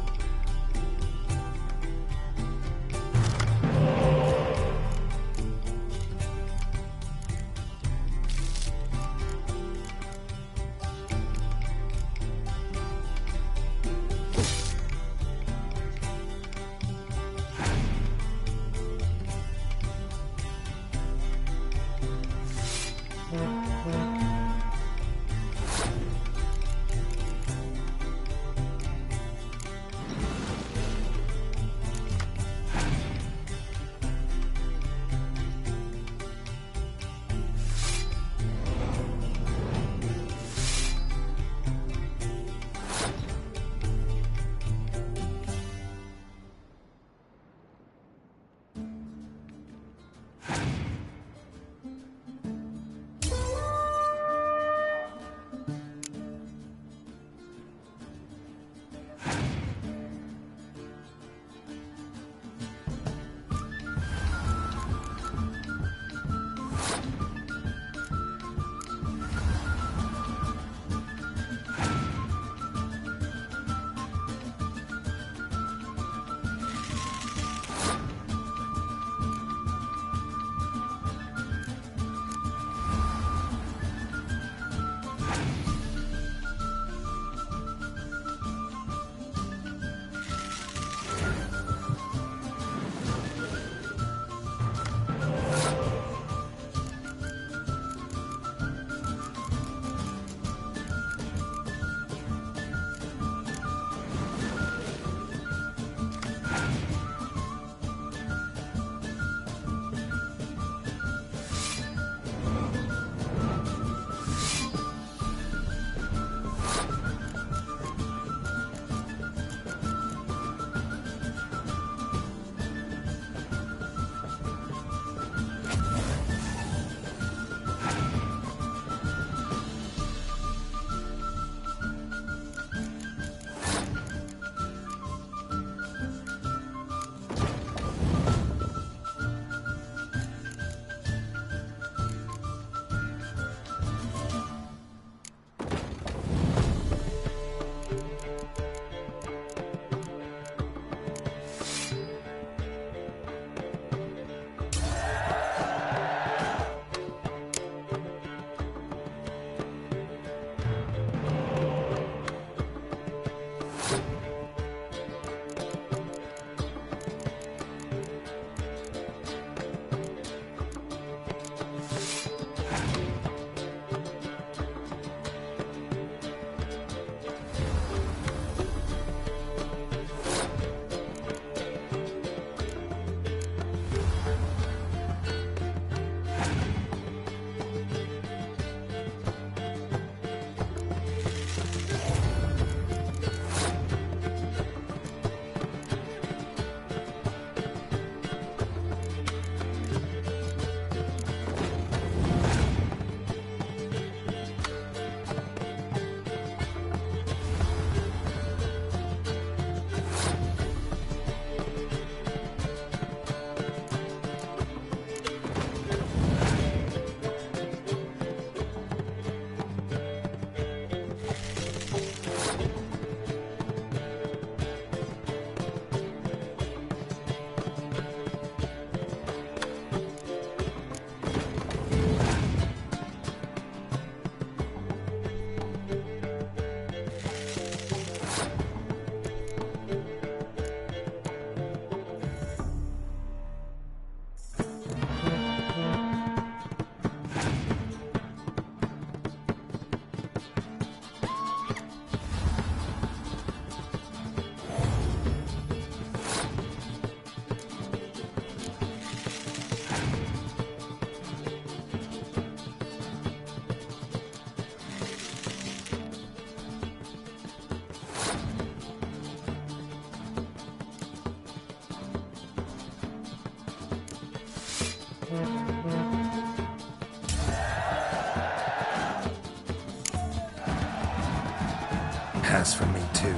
Pass for me too.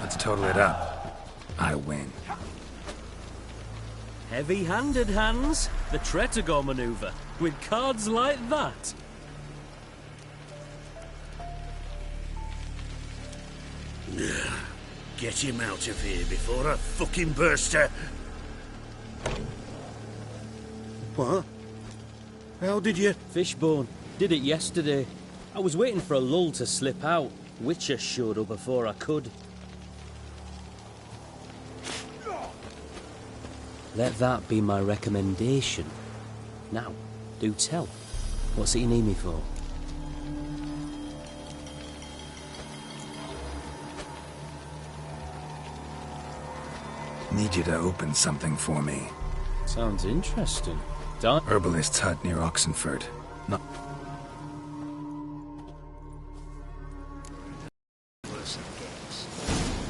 Let's total it up. I win. Heavy-handed, Hans. The Tretogor maneuver. With cards like that. Get him out of here before I fucking burst her. What? How did you... Fishbone. Did it yesterday. I was waiting for a lull to slip out. Witcher showed up before I could. Let that be my recommendation. Now, do tell. What's it you need me for? Need you to open something for me. Sounds interesting. Herbalist's hut near Oxenford. Not...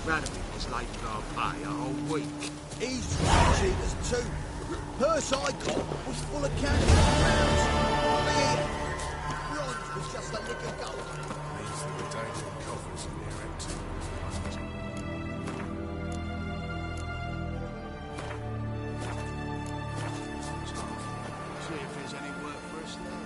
Randomly was late with our pay a whole week. He's cheat us too. Purse I got was full of candy and rounds. Bronze was just a lick of gold. These are the days of coffers in the empty. See if there's any work for us there.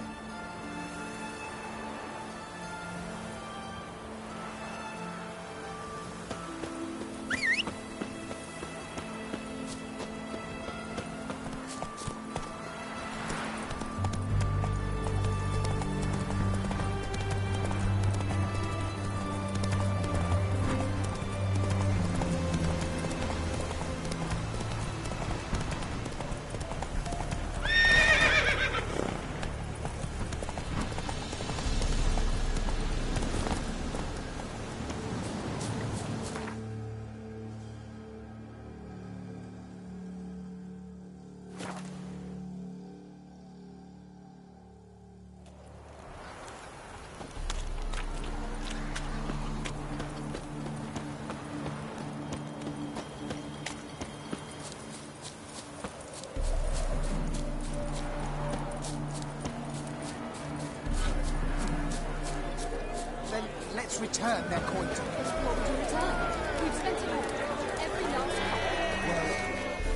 Let's return their coin to them. What would you return? We've spent it all. Every last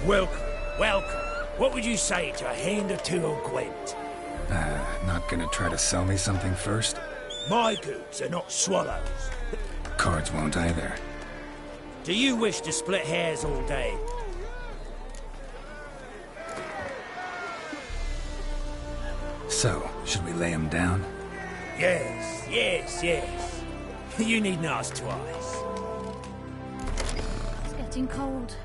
Welcome, welcome. What would you say to a hand or two of Gwent? Not gonna try to sell me something first? My goods are not swallows. Cards won't either. Do you wish to split hairs all day? So, should we lay him down? Yes, yes, yes. You needn't ask twice. It's getting cold.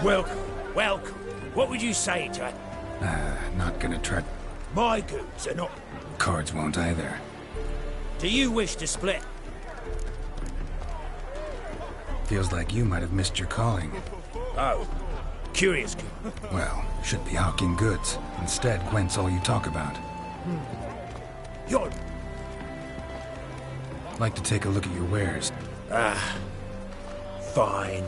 Welcome, welcome. What would you say to it? Not gonna try. My goods are not... Cards won't either. Do you wish to split? Feels like you might have missed your calling. Oh, curious. Well, should be hawking goods. Instead, Gwent's all you talk about. You're... Like to take a look at your wares. Fine.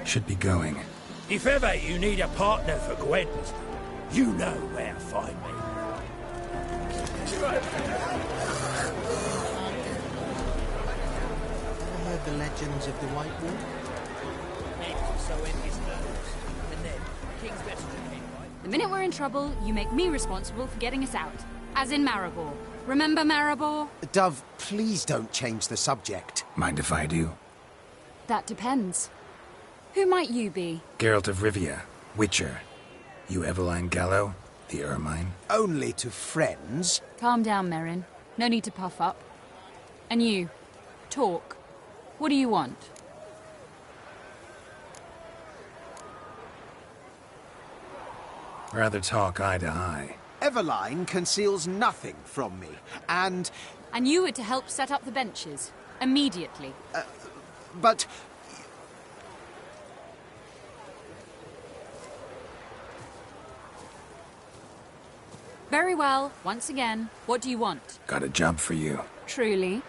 Should be going. If ever you need a partner for Gwent, you know where to find me. Ever heard the legends of the White Wolf? The minute we're in trouble, you make me responsible for getting us out. As in Maribor. Remember Maribor? Dove, please don't change the subject. Mind if I do? That depends. Who might you be? Geralt of Rivia, Witcher. You Eveline Gallo, the Ermine. Only to friends. Calm down, Merrin. No need to puff up. And you, talk. What do you want? Rather talk eye to eye. Eveline conceals nothing from me, and... And you were to help set up the benches. Immediately. But... Very well. Once again, what do you want? Got a job for you. Truly?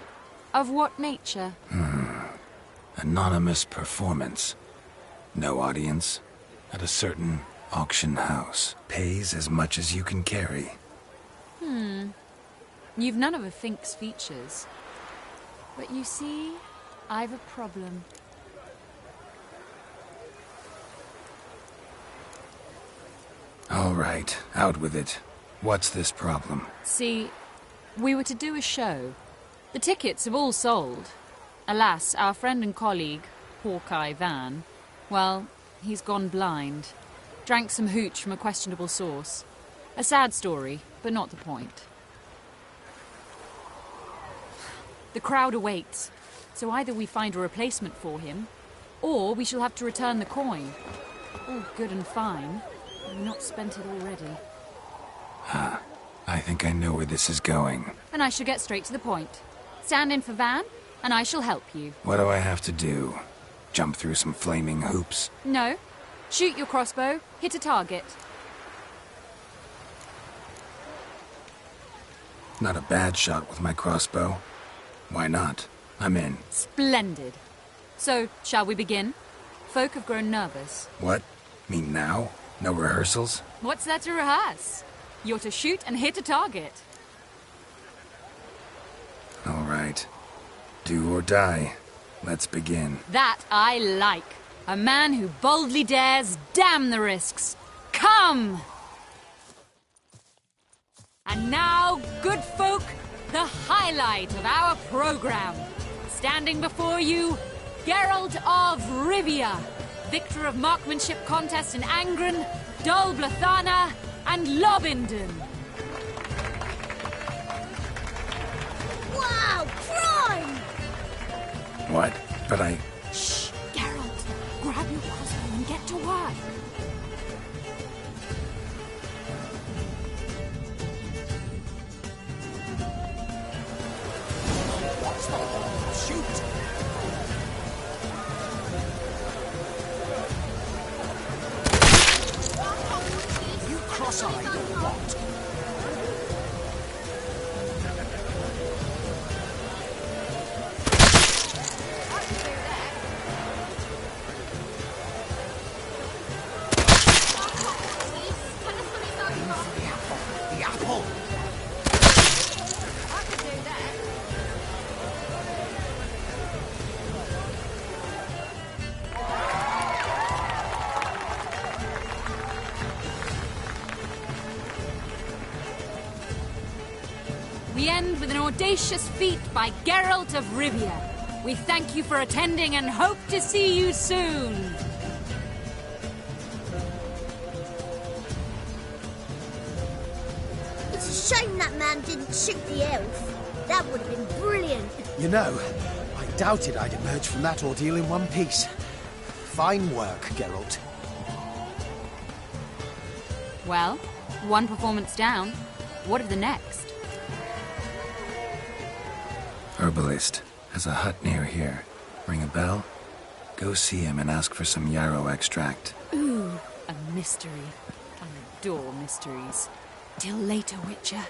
Of what nature? Anonymous performance. No audience. At a certain auction house. Pays as much as you can carry. You've none of a Fink's features. But you see, I've a problem. All right, out with it. What's this problem? See, we were to do a show. The tickets have all sold. Alas, our friend and colleague, Hawkeye Van, well, he's gone blind. Drank some hooch from a questionable source. A sad story, but not the point. The crowd awaits, so either we find a replacement for him, or we shall have to return the coin. All good and fine, but we've not spent it already. I think I know where this is going. And I shall get straight to the point. Stand in for Van, and I shall help you. What do I have to do? Jump through some flaming hoops? No. Shoot your crossbow, hit a target. Not a bad shot with my crossbow. Why not? I'm in. Splendid. So, shall we begin? Folk have grown nervous. What? Mean now? No rehearsals? What's there to rehearse? You're to shoot and hit a target. All right. Do or die. Let's begin. That I like. A man who boldly dares, damn the risks. Come! And now, good folk, the highlight of our program. Standing before you, Geralt of Rivia, victor of marksmanship contest in Angren, Dol Blathana, and Lobindon. Wow, prime! What? But I... Shh, Geralt. Grab your crossbow and get to work. Shoot! You cross-eyed or what? The apple! We end with an audacious feat by Geralt of Rivia. We thank you for attending and hope to see you soon. It's a shame that man didn't shoot the elf. That would have been brilliant. You know, I doubted I'd emerge from that ordeal in one piece. Fine work, Geralt. Well, one performance down. What of the next? Herbalist has a hut near here. Ring a bell? Go see him and ask for some yarrow extract. Ooh, a mystery. I adore mysteries. Till later, Witcher.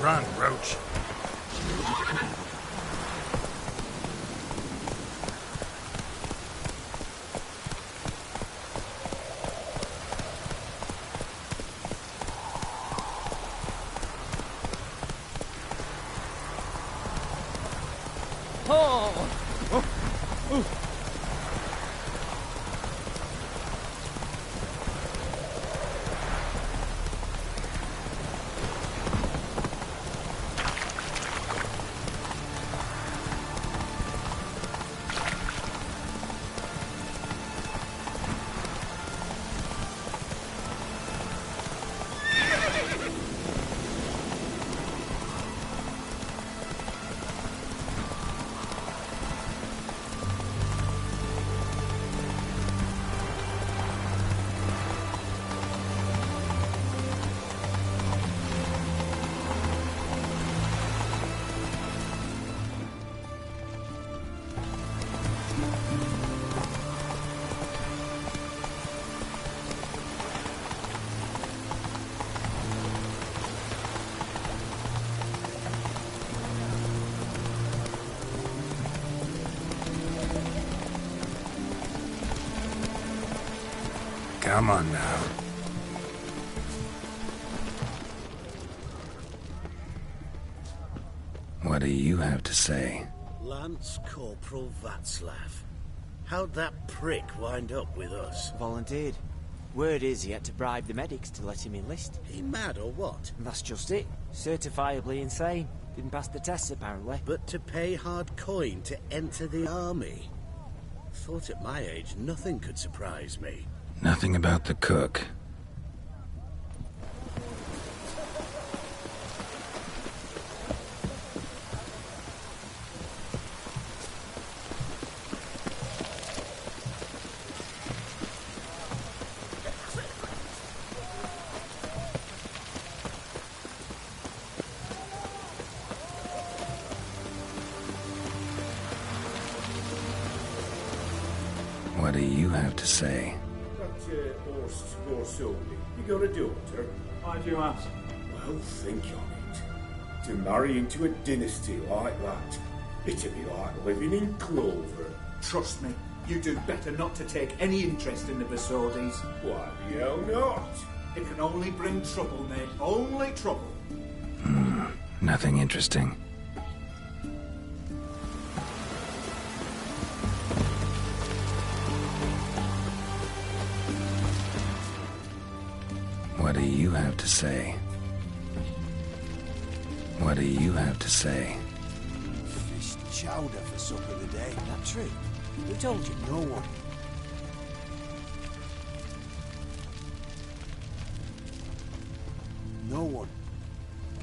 Run, Roach. Come on now. What do you have to say? Lance Corporal Václav. How'd that prick wind up with us? Volunteered. Word is he had to bribe the medics to let him enlist. He mad or what? And that's just it. Certifiably insane. Didn't pass the tests, apparently. But to pay hard coin to enter the army? Thought at my age nothing could surprise me. Nothing about the cook. What do you have to say? That horse Gorsoli, you got a daughter? Why do you ask? Well, think on it. To marry into a dynasty like that, it'd be like living in clover. Trust me, you do better not to take any interest in the Besodis. Why the hell not? It can only bring trouble, mate. Only trouble. Nothing interesting. What do you have to say? What do you have to say? Fish chowder for supper today. That true? Who told you? No one. No one.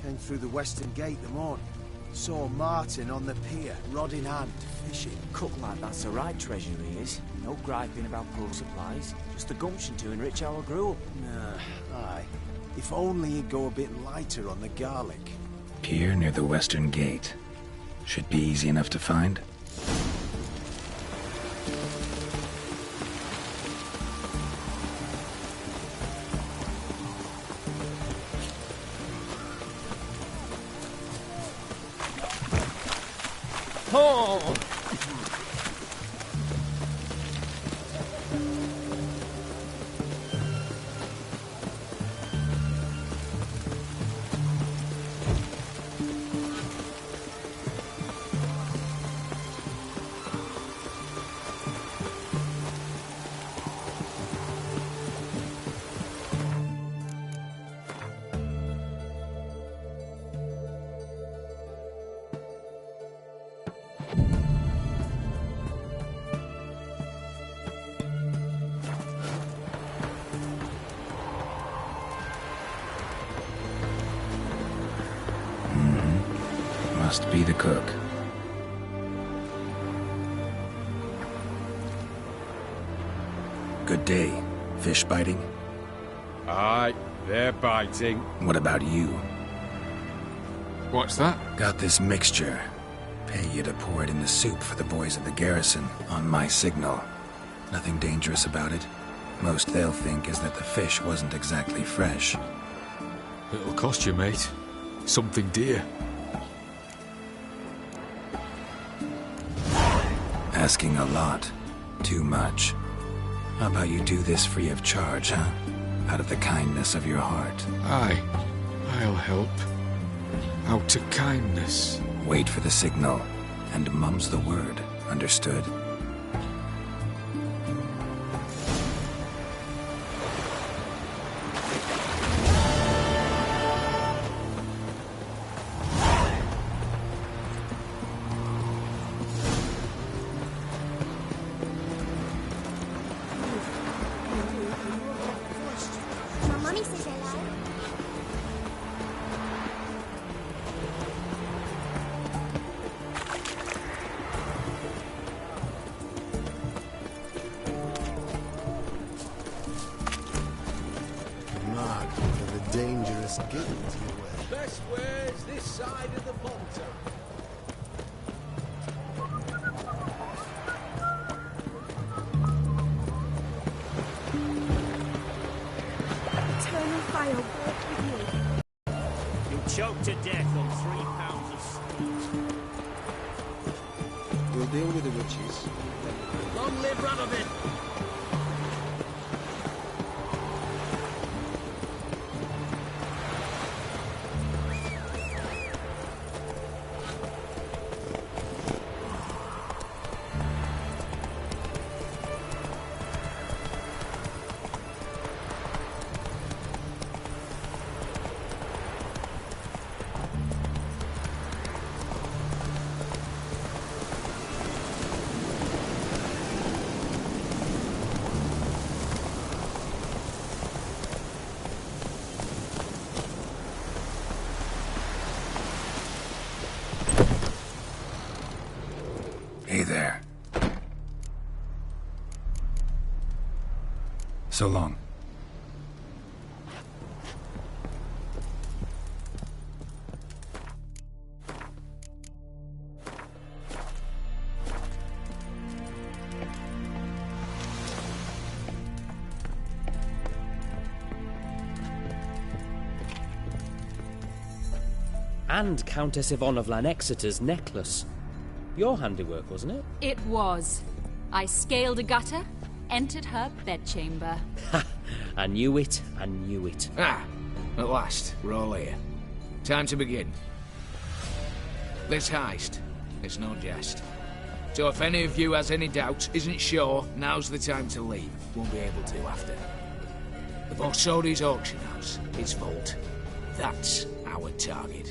Came through the western gate the morning. Saw Martin on the pier, rod in hand, fishing. Cook like that's the right treasure he is. No griping about poor supplies. Just the gumption to enrich our gruel. Nah, aye. If only he'd go a bit lighter on the garlic. Pier near the western gate. Should be easy enough to find. Oh! Must be the cook. Good day. Fish biting? Aye, they're biting. What about you? What's that? Got this mixture. Pay you to pour it in the soup for the boys of the garrison, on my signal. Nothing dangerous about it. Most they'll think is that the fish wasn't exactly fresh. It'll cost you, mate. Something dear. Asking a lot. Too much. How about you do this free of charge, huh? Out of the kindness of your heart. Aye, I'll help. Out of kindness. Wait for the signal, and mum's the word. Understood? Dangerous guilt you wear. Best ware's this side of the Ponta. Eternal fire walk with you. You'll choke to death on 3 pounds of steak. We'll deal with the witches. Long live Radovid! Hey there. So long. And Countess Yvonne of Lanexeter's necklace. Your handiwork, wasn't it? It was. I scaled a gutter, entered her bedchamber. Ha! I knew it, I knew it. Ah, at last, we're all here. Time to begin. This heist, it's no jest. So if any of you has any doubts, isn't sure, now's the time to leave. Won't be able to after. The Borsodi's auction house, its vault. That's our target.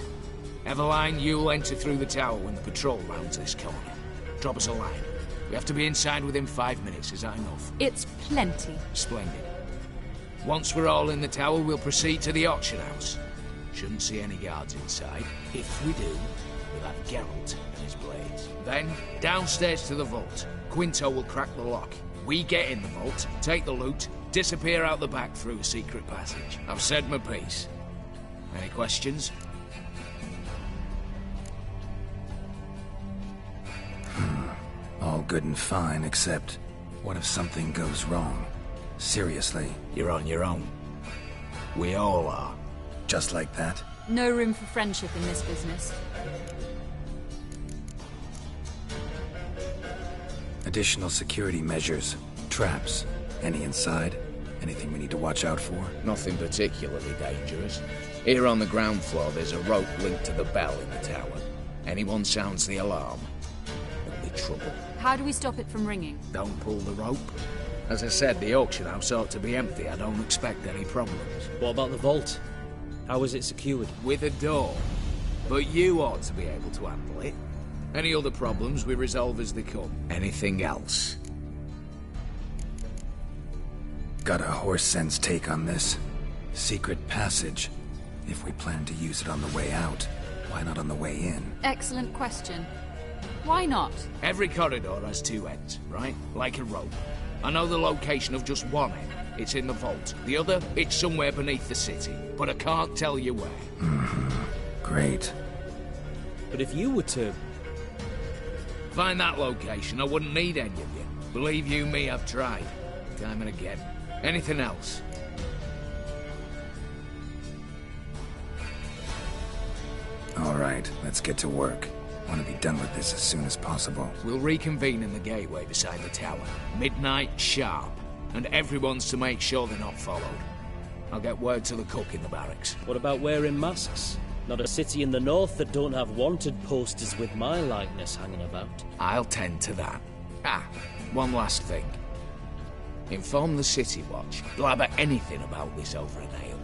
Eveline, you'll enter through the tower when the patrol rounds this corner. Drop us a line. We have to be inside within 5 minutes, is that enough? It's plenty. Splendid. Once we're all in the tower, we'll proceed to the auction house. Shouldn't see any guards inside. If we do, we'll have Geralt and his blades. Then, downstairs to the vault. Quinto will crack the lock. We get in the vault, take the loot, disappear out the back through a secret passage. I've said my piece. Any questions? All good and fine, except what if something goes wrong? Seriously. You're on your own. We all are. Just like that? No room for friendship in this business. Additional security measures, traps. Any inside? Anything we need to watch out for? Nothing particularly dangerous. Here on the ground floor, there's a rope linked to the bell in the tower. Anyone sounds the alarm, there'll be trouble. How do we stop it from ringing? Don't pull the rope. As I said, the auction house ought to be empty. I don't expect any problems. What about the vault? How is it secured? With a door. But you ought to be able to handle it. Any other problems we resolve as they come. Anything else? Got a horse sense take on this. Secret passage. If we plan to use it on the way out, why not on the way in? Excellent question. Why not? Every corridor has two ends, right? Like a rope. I know the location of just one end. It's in the vault. The other, it's somewhere beneath the city. But I can't tell you where. Great. But if you were to... find that location, I wouldn't need any of you. Believe you me, I've tried. Time and again. Anything else? All right, let's get to work. Want to be done with this as soon as possible. We'll reconvene in the gateway beside the tower. Midnight sharp. And everyone's to make sure they're not followed. I'll get word to the cook in the barracks. What about wearing masks? Not a city in the north that don't have wanted posters with my likeness hanging about. I'll tend to that. Ah, one last thing. Inform the City Watch. Blabber anything about this over an ale.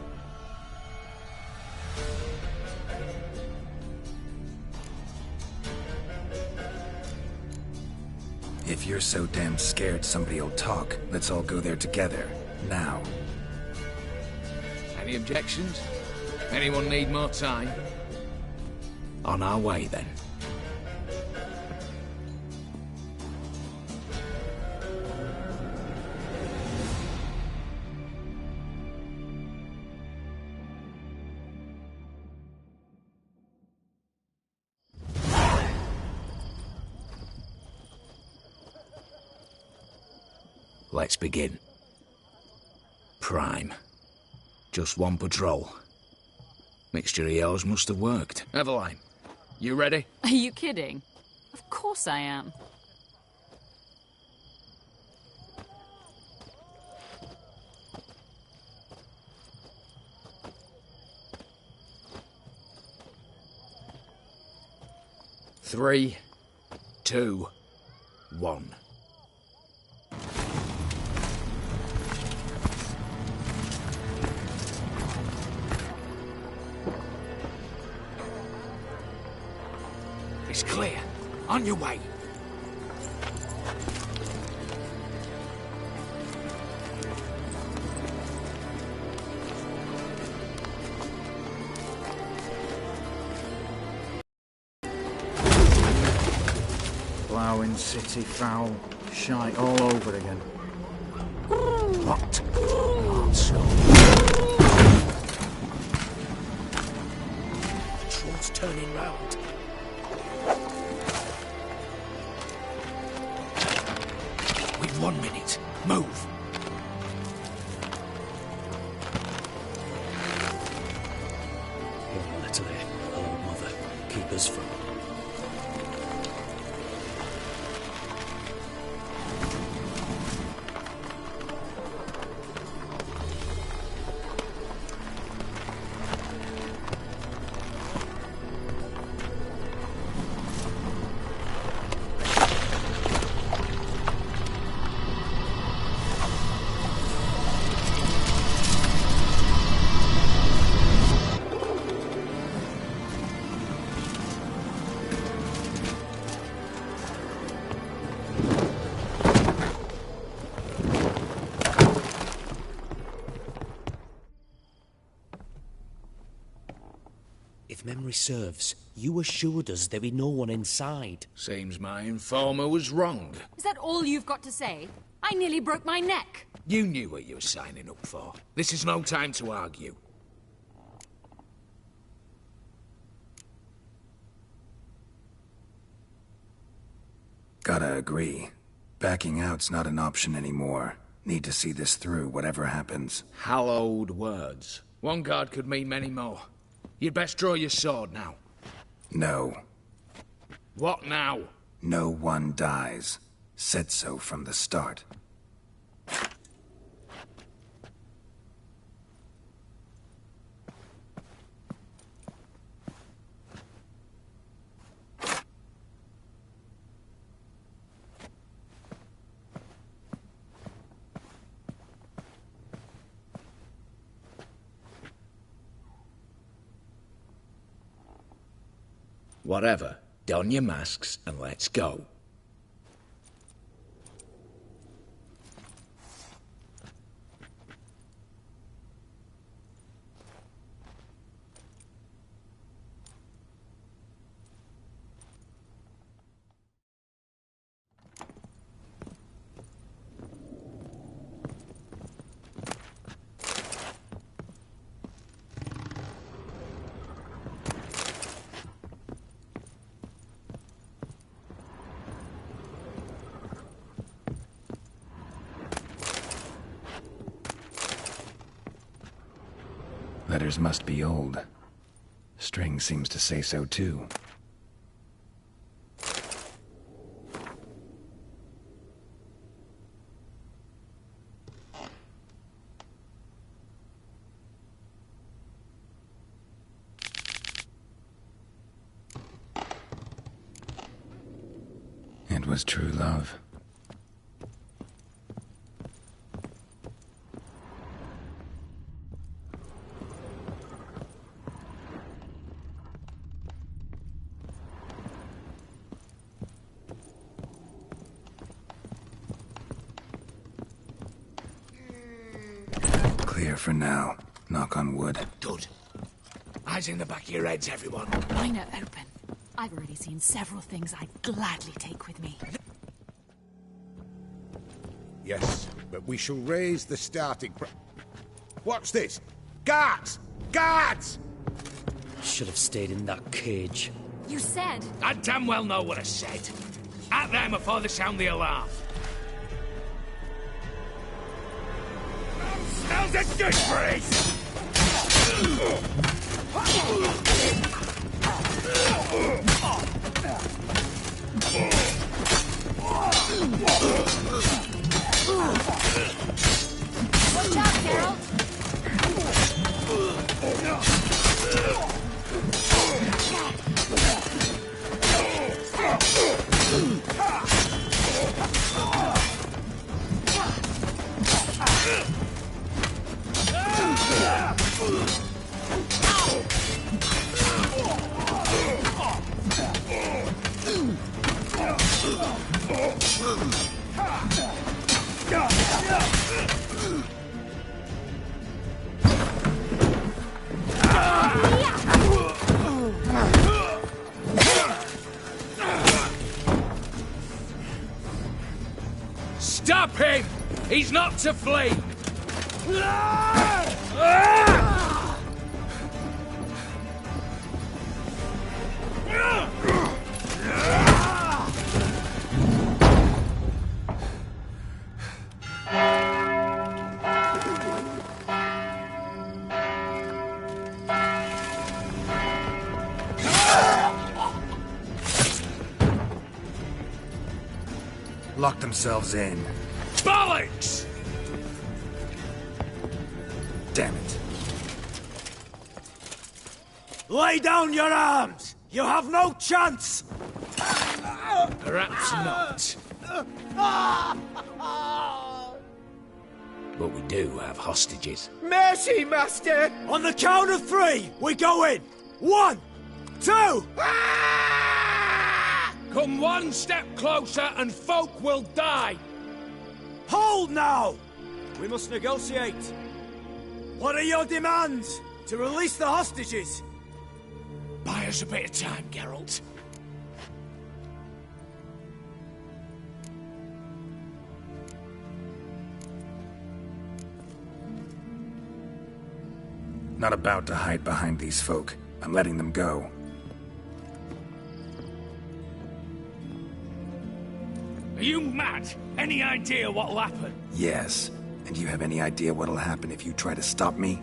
If you're so damn scared somebody'll talk, let's all go there together. Now. Any objections? Anyone need more time? On our way, then. Let's begin. Prime. Just one patrol. Mixture of yours must have worked. Eveline, you ready? Are you kidding? Of course I am. Three, 2, 1. It's clear. On your way. Plowing Fucking city foul. Shite all over again. What? Ansel. The troll's turning round. We've 1 minute. Move. Oh, Natalie, oh, Mother, keep us from... If memory serves, you assured us there be no one inside. Seems my informer was wrong. Is that all you've got to say? I nearly broke my neck. You knew what you were signing up for. This is no time to argue. Gotta agree. Backing out's not an option anymore. Need to see this through, whatever happens. Hallowed words. One guard could mean many more. You'd best draw your sword now. No. What now? No one dies. Said so from the start. Whatever. Don your masks and let's go. Letters must be old. String seems to say so too. It was true love. Clear for now. Knock on wood. Good. Eyes in the back of your heads, everyone. Mine are open. I've already seen several things I'd gladly take with me. Yes, but we shall raise the starting What's this? Guards! Guards! Should have stayed in that cage. You said... I damn well know what I said. At them before they sound the alarm. Smells a good breeze! Watch out, Geralt! Stop him! He's not to flee! Lock themselves in. Bollocks! Damn it. Lay down your arms! You have no chance! Perhaps not. But we do have hostages. Mercy, Master! On the count of 3, we go in! 1, 2! Come one step closer and folk will die! Hold now! We must negotiate. What are your demands? To release the hostages? Buy us a bit of time, Geralt. Not about to hide behind these folk. I'm letting them go. Are you mad? Any idea what'll happen? Yes. And do you have any idea what'll happen if you try to stop me?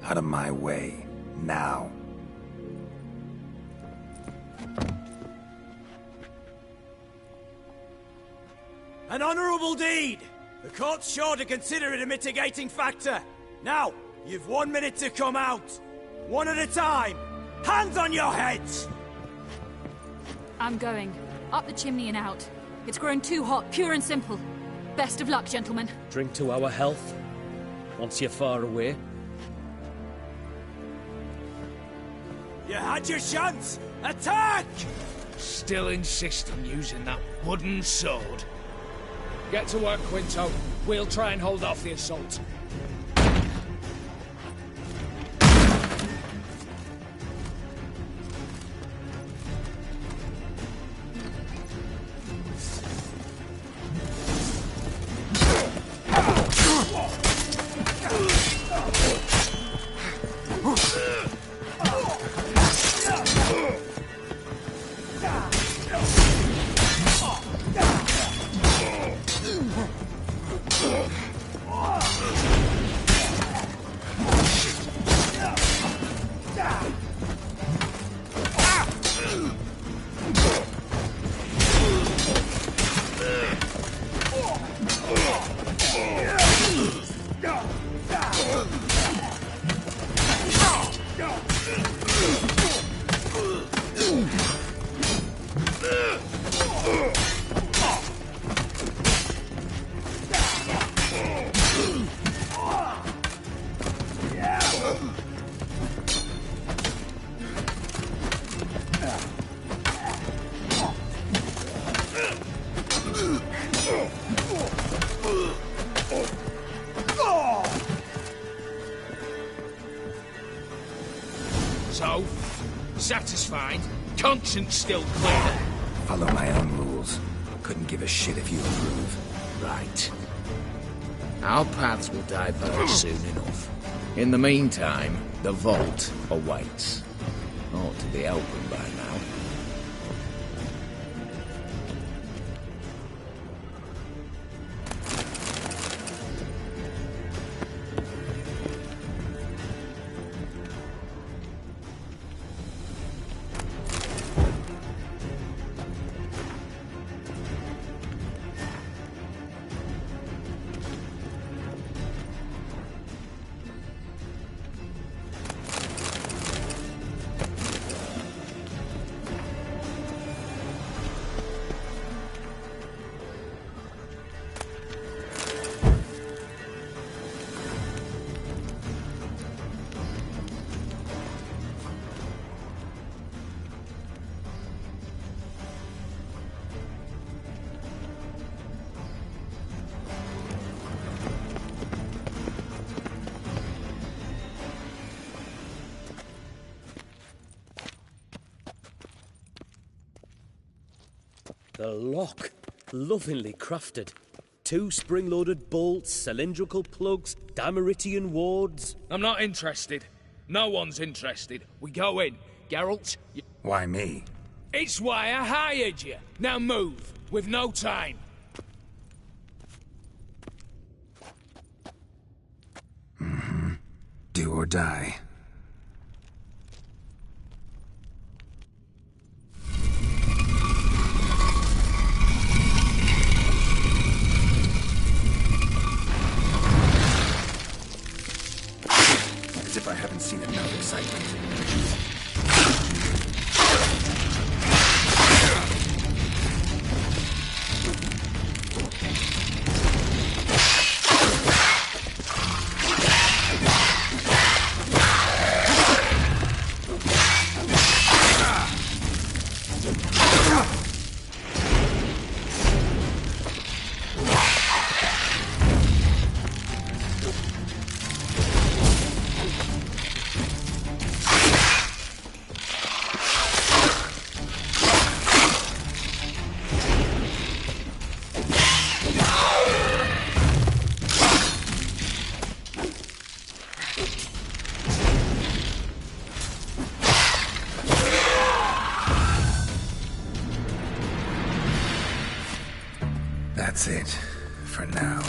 Out of my way. Now. An honourable deed! The court's sure to consider it a mitigating factor. Now, you've 1 minute to come out. One at a time. Hands on your heads! I'm going. Up the chimney and out. It's grown too hot, pure and simple. Best of luck, gentlemen. Drink to our health. Once you're far away. You had your chance! Attack! Still insist on using that wooden sword. Get to work, Quinto. We'll try and hold off the assault. So, satisfied? Conscience still clear? Follow my own rules. Couldn't give a shit if you approve. Right. Our paths will diverge soon enough. In the meantime, the vault awaits. Ought to be open by now. The lock. Lovingly crafted. 2 spring-loaded bolts, cylindrical plugs, Dameritian wards. I'm not interested. No one's interested. We go in. Geralt, Why me? It's why I hired you. Now move. We've no time. Do or die. As if I haven't seen enough excitement. That's it, for now.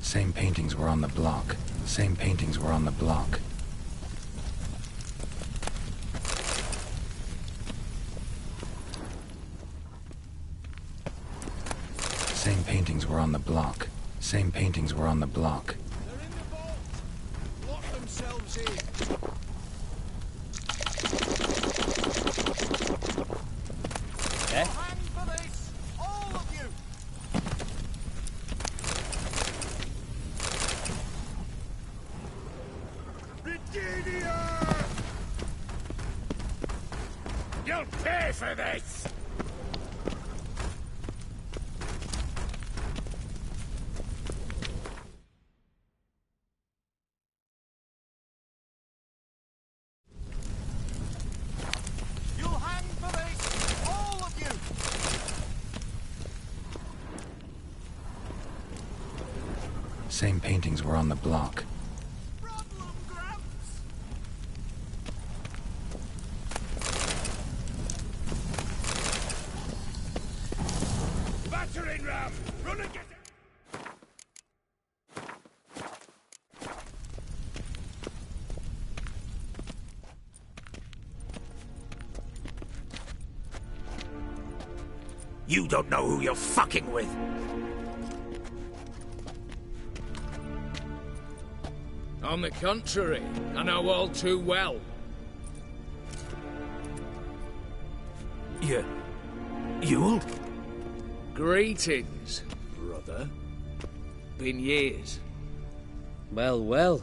Same paintings were on the block. Same paintings were on the block. Same paintings were on the block. Same paintings were on the block. They're in the vault. Lock themselves in. Eh? Hang for this, all of you. Virginia! You'll pay for this! You'll hang for this, all of you. Same paintings were on the block. Battering ram! Run and get it! You don't know who you're fucking with. On the contrary, I know all too well. Ewald? Greetings, brother. Been years. Well, well.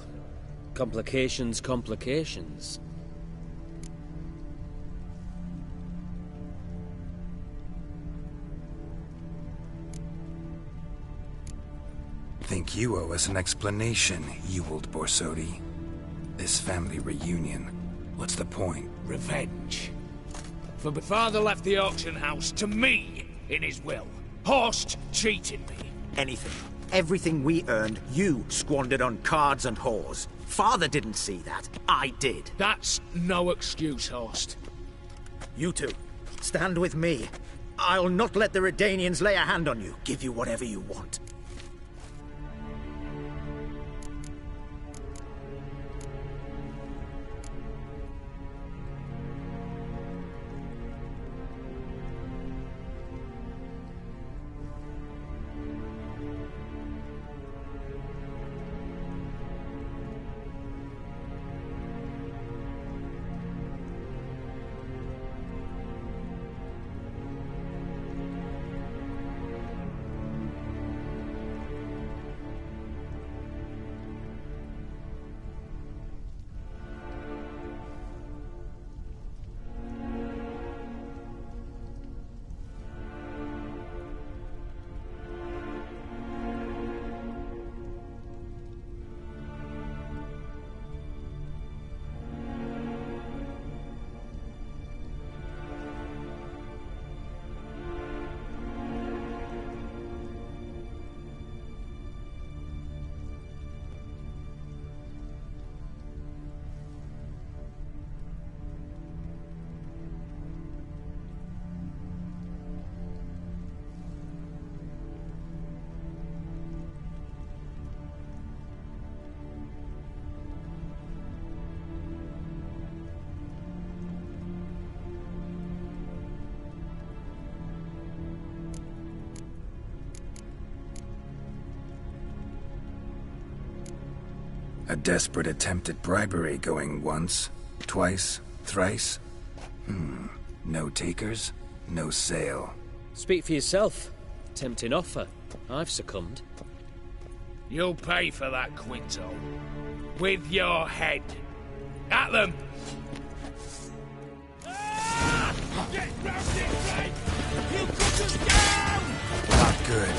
Complications, complications. Think you owe us an explanation, Ewald Borsodi. This family reunion. What's the point? Revenge. For my father left the auction house to me in his will. Horst cheated me. Anything. Everything we earned, you squandered on cards and whores. Father didn't see that. I did. That's no excuse, Horst. You two, stand with me. I'll not let the Redanians lay a hand on you. Give you whatever you want. A desperate attempt at bribery going once, twice, thrice? No takers, no sale. Speak for yourself. Tempting offer. I've succumbed. You'll pay for that, Quinto. With your head. At them! Get round this way! He'll cut us down! Not good.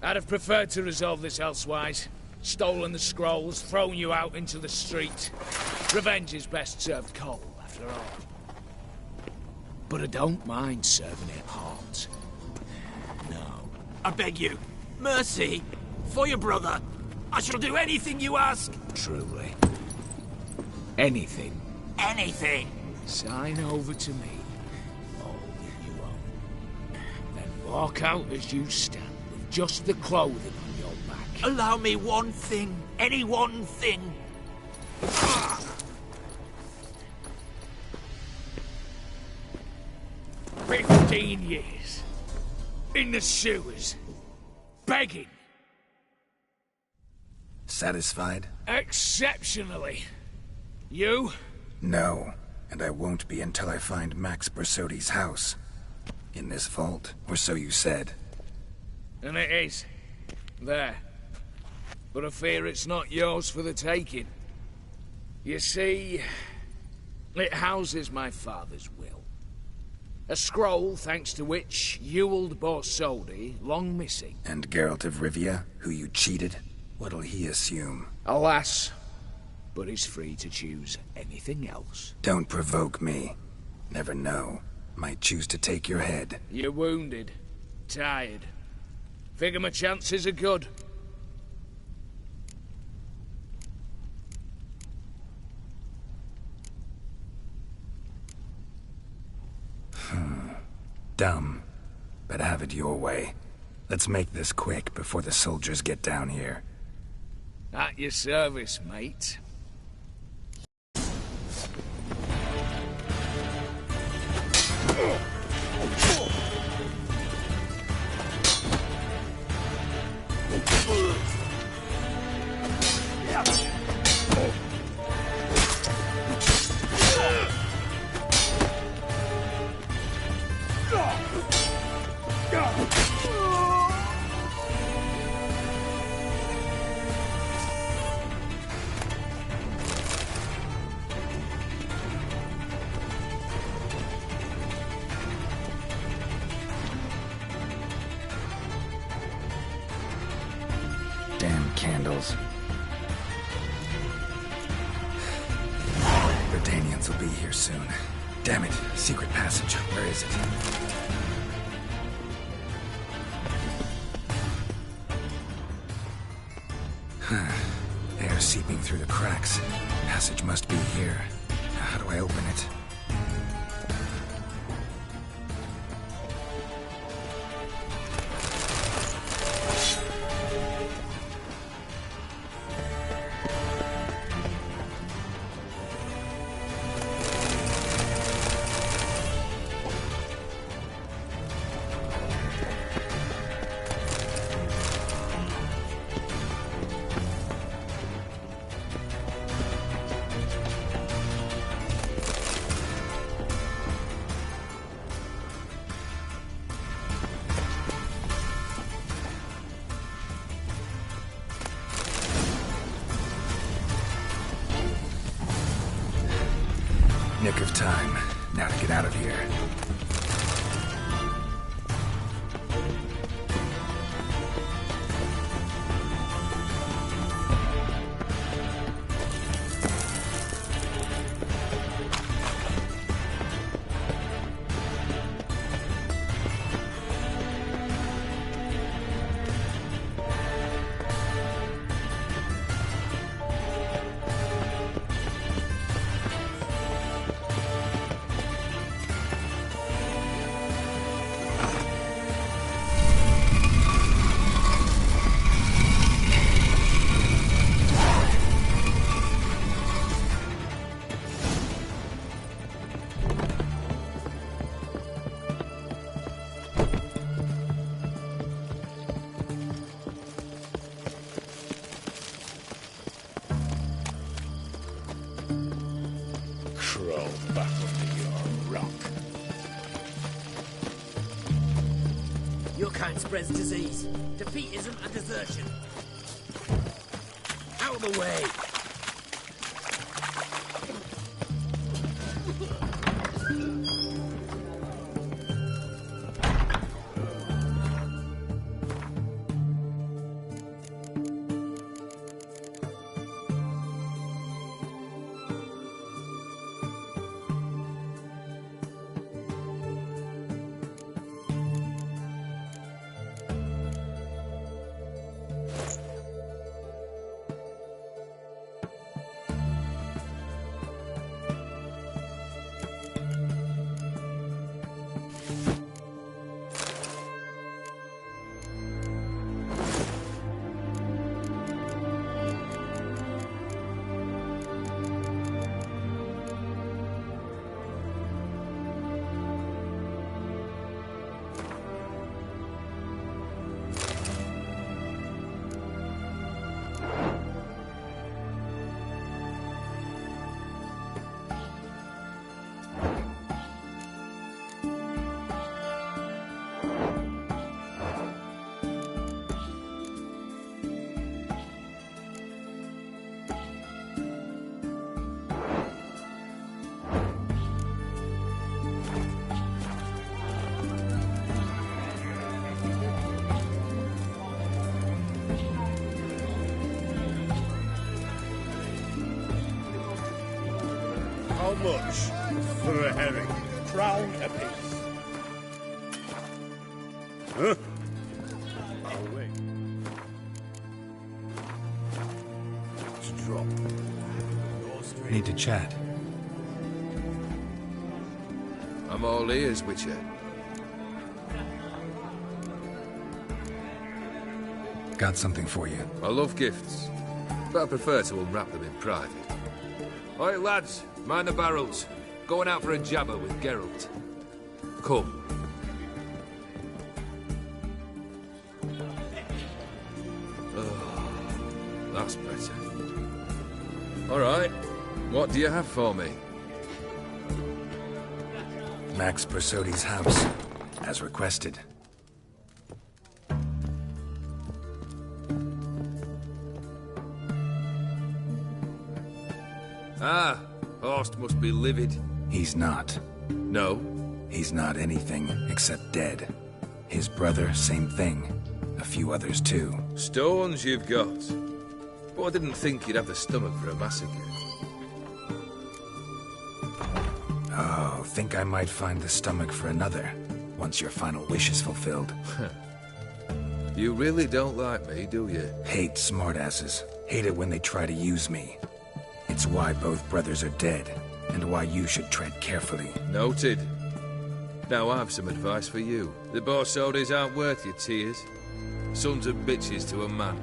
I'd have preferred to resolve this elsewise. Stolen the scrolls, thrown you out into the street. Revenge is best served cold, after all. But I don't mind serving it hot. No. I beg you, mercy, for your brother. I shall do anything you ask. Truly. Anything. Anything. Sign over to me. All you own. Then walk out as you stand, with just the clothing on your back. Allow me one thing. Any one thing. 15 years. In the sewers. Begging. Satisfied? Exceptionally. You? No, and I won't be until I find Max Bersodi's house. In this vault, or so you said. And it is. There. But I fear it's not yours for the taking. You see, it houses my father's will. A scroll thanks to which Ewald Borsodi, long missing. And Geralt of Rivia, who you cheated? What'll he assume? Alas, but he's free to choose anything else. Don't provoke me. Never know. Might choose to take your head. You're wounded. Tired. Figure my chances are good. Dumb. But have it your way. Let's make this quick before the soldiers get down here. At your service, mate. Damn candles. Verdanians will be here soon. Damn it, secret passage. Where is it? Air seeping through the cracks. Passage must be here. How do I open it? Nick of time. Now to get out of here. Your kind spreads disease, defeatism and desertion. Out of the way! How much for a herring? Crown apiece. Huh? I'll wait. Let's drop. Need to chat. I'm all ears, Witcher. Got something for you. I love gifts, but I prefer to unwrap them in private. Oi, lads, mind the barrels. Going out for a jabber with Geralt. Come. Oh, that's better. All right, what do you have for me? Max Bersodi's house, as requested. Ah, Horst must be livid. He's not. No? He's not anything except dead. His brother, same thing. A few others too. Stones you've got. But I didn't think you'd have the stomach for a massacre. Oh, think I might find the stomach for another, once your final wish is fulfilled. You really don't like me, do you? Hate smartasses. Hate it when they try to use me. It's why both brothers are dead, and why you should tread carefully. Noted. Now I've some advice for you. The Borsodis aren't worth your tears. Sons of bitches to a man.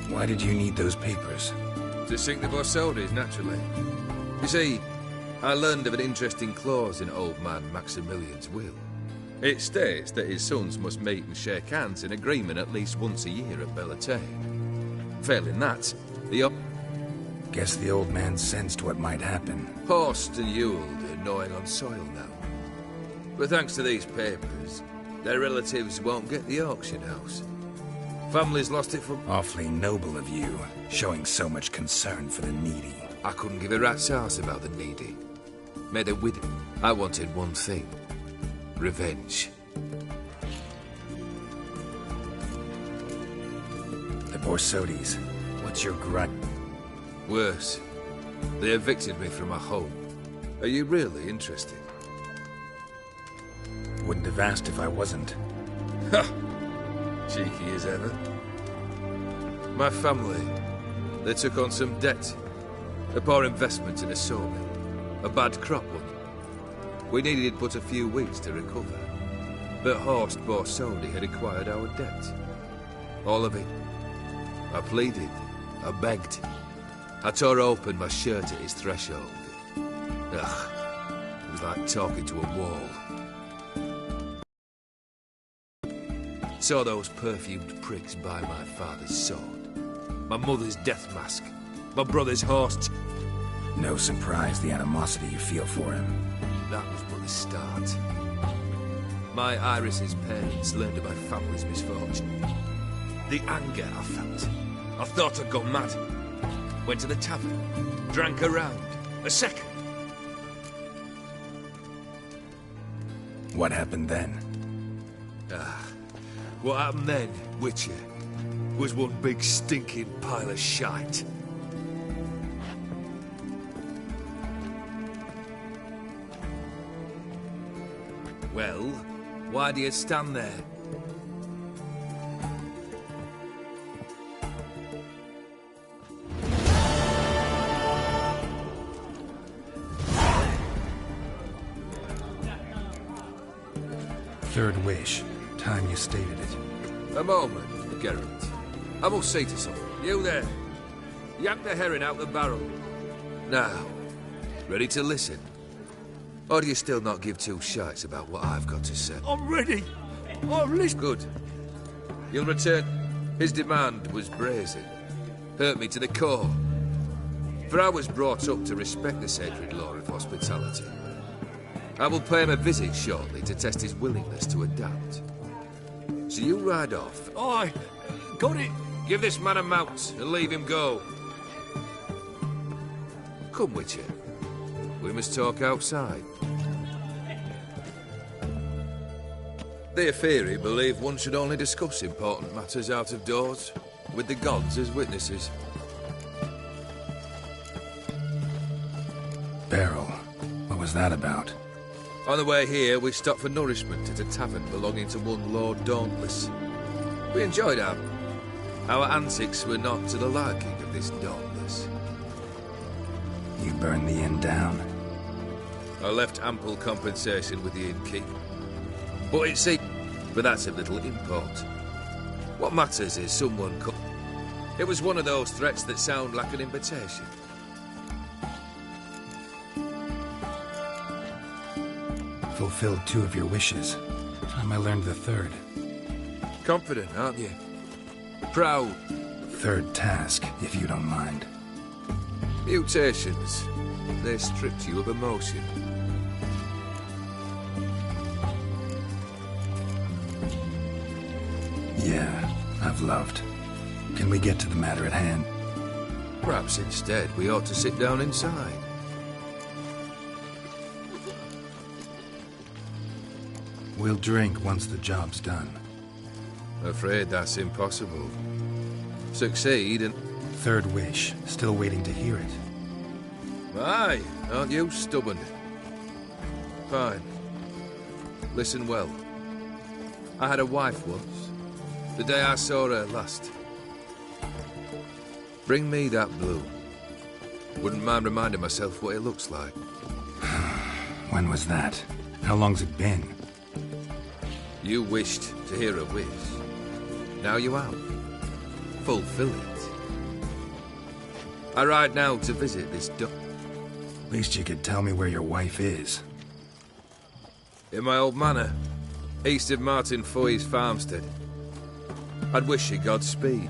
Why did you need those papers? To sink the Borsodis, naturally. You see, I learned of an interesting clause in old man Maximilian's will. It states that his sons must meet and shake hands in agreement at least once a year at Bellatane. Failing that, Guess the old man sensed what might happen. Horst and Ewald are gnawing on soil now. But thanks to these papers, their relatives won't get the auction house. Families lost it from... Awfully noble of you, showing so much concern for the needy. I couldn't give a rat's ass about the needy. Made a widow. I wanted one thing. Revenge. The Borsodis. What's your gripe? Worse. They evicted me from my home. Are you really interested? Wouldn't have asked if I wasn't. Ha! Cheeky as ever. My family, they took on some debt. A poor investment in a sawmill. A bad crop one. We needed but a few weeks to recover. But Horst Borsodi had acquired our debt. All of it. I pleaded. I begged. I tore open my shirt at his threshold. Ugh. It was like talking to a wall. Saw those perfumed pricks by my father's sword. My mother's death mask. My brother's horse. No surprise the animosity you feel for him. That was but the start. My Iris's parents learned of my family's misfortune. The anger I felt. I thought I'd gone mad. Went to the tavern. Drank a round. A second. What happened then? What happened then, Witcher, was one big stinking pile of shite. Well, why do you stand there? Third wish. Time you stated it. A moment, Geralt. I must say to someone. You there. Yank the herring out the barrel. Now, ready to listen? Or do you still not give two shites about what I've got to say? I'm ready. I'm listening. Good. You'll return. His demand was brazen. Hurt me to the core. For I was brought up to respect the sacred law of hospitality. I will pay him a visit shortly to test his willingness to adapt. So you ride off. Aye, got it. Give this man a mount and leave him go. Come, Witcher. We must talk outside. The Aetheri believe one should only discuss important matters out of doors, with the gods as witnesses. Beryl, what was that about? On the way here, we stopped for nourishment at a tavern belonging to one Lord Dauntless. We enjoyed our antics were not to the liking of this Dauntless. You burned the inn down? I left ample compensation with the innkeep. But that's of little import. What matters is someone come. It was one of those threats that sound like an invitation. Fulfilled 2 of your wishes. Time I learned the 3rd. Confident, aren't you? Proud. 3rd task, if you don't mind. Mutations. They stripped you of emotion. Yeah, I've loved. Can we get to the matter at hand? Perhaps instead we ought to sit down inside. We'll drink once the job's done. Afraid that's impossible. Succeed and... 3rd wish. Still waiting to hear it. Aye, aren't you stubborn? Fine. Listen well. I had a wife once. The day I saw her last. Bring me that blue. Wouldn't mind reminding myself what it looks like. When was that? How long's it been? You wished to hear a wish. Now you have. Fulfill it. I ride now to visit this At least you could tell me where your wife is. In my old manor, east of Martin Foy's farmstead. I'd wish you Godspeed.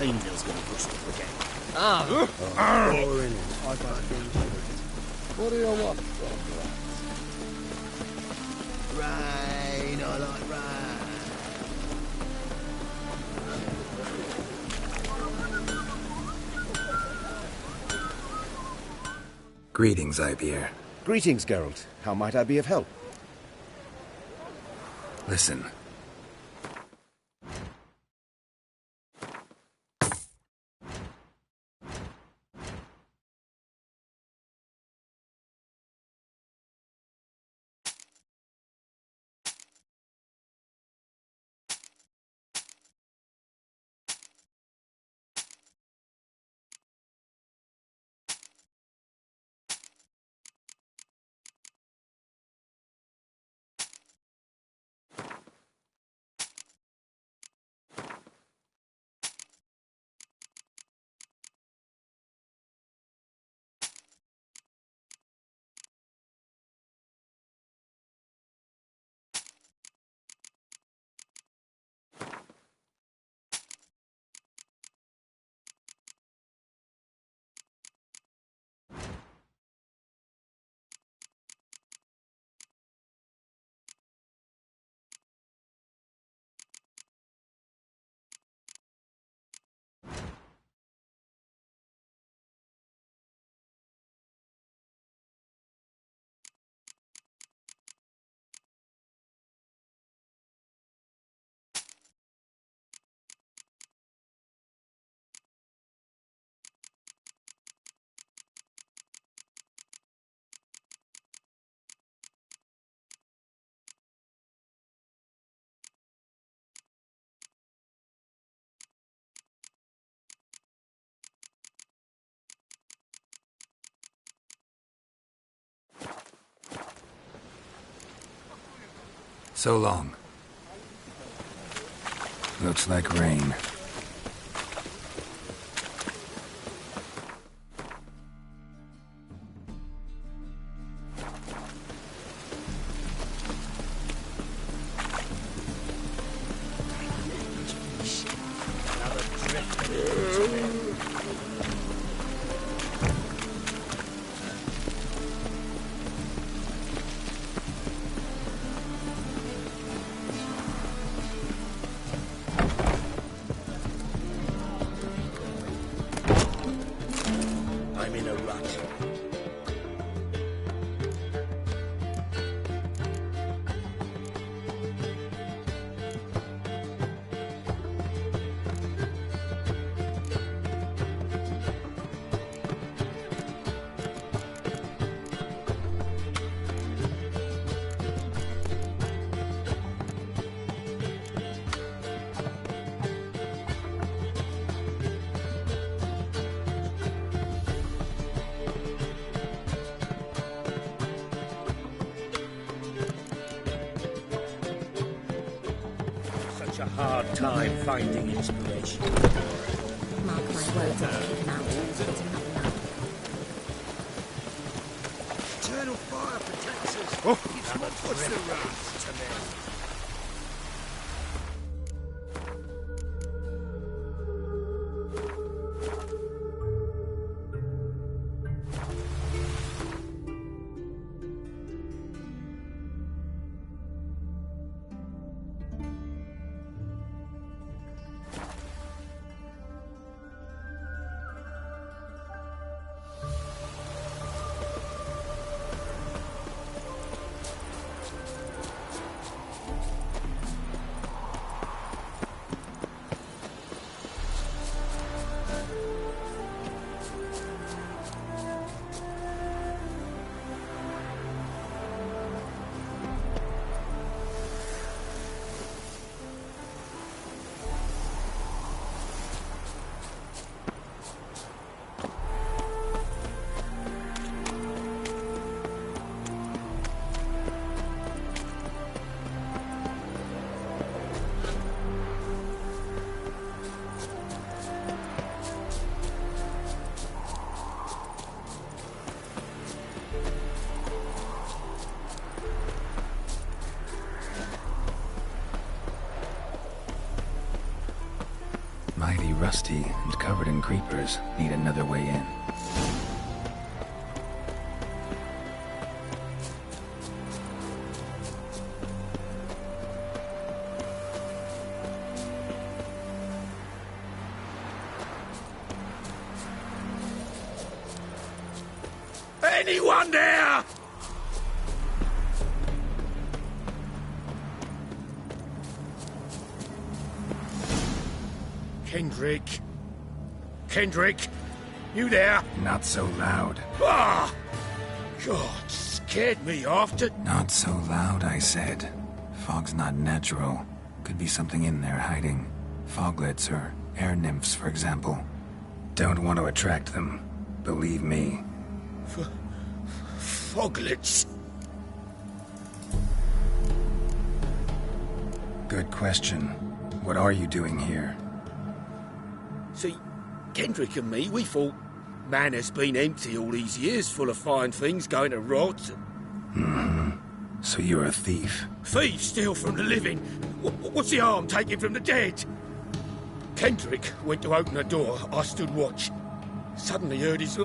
windmill's gonna bust up again. Boring. What do you want from Rain, I like rain. Greetings, Ibeer. Greetings, Geralt. How might I be of help? Listen. So long. Looks like rain. I'm in a rut. Such a hard time finding inspiration. Mark my words, I'll keep him out. Eternal fire protects us. Oh. What's the rats to me? rusty and covered in creepers need another way in. Anyone there? Kendrick? Kendrick? You there? Not so loud. Ah! God, scared me off to... Not so loud, I said. Fog's not natural. Could be something in there hiding. Foglets or air nymphs, for example. Don't want to attract them. Believe me. Foglets? Good question. What are you doing here? See, Kendrick and me, we thought Manor's been empty all these years, full of fine things going to rot. Mm-hmm. So you're a thief? Thieves steal from the living. What's the harm taking from the dead? Kendrick went to open the door. I stood watch. Suddenly heard his...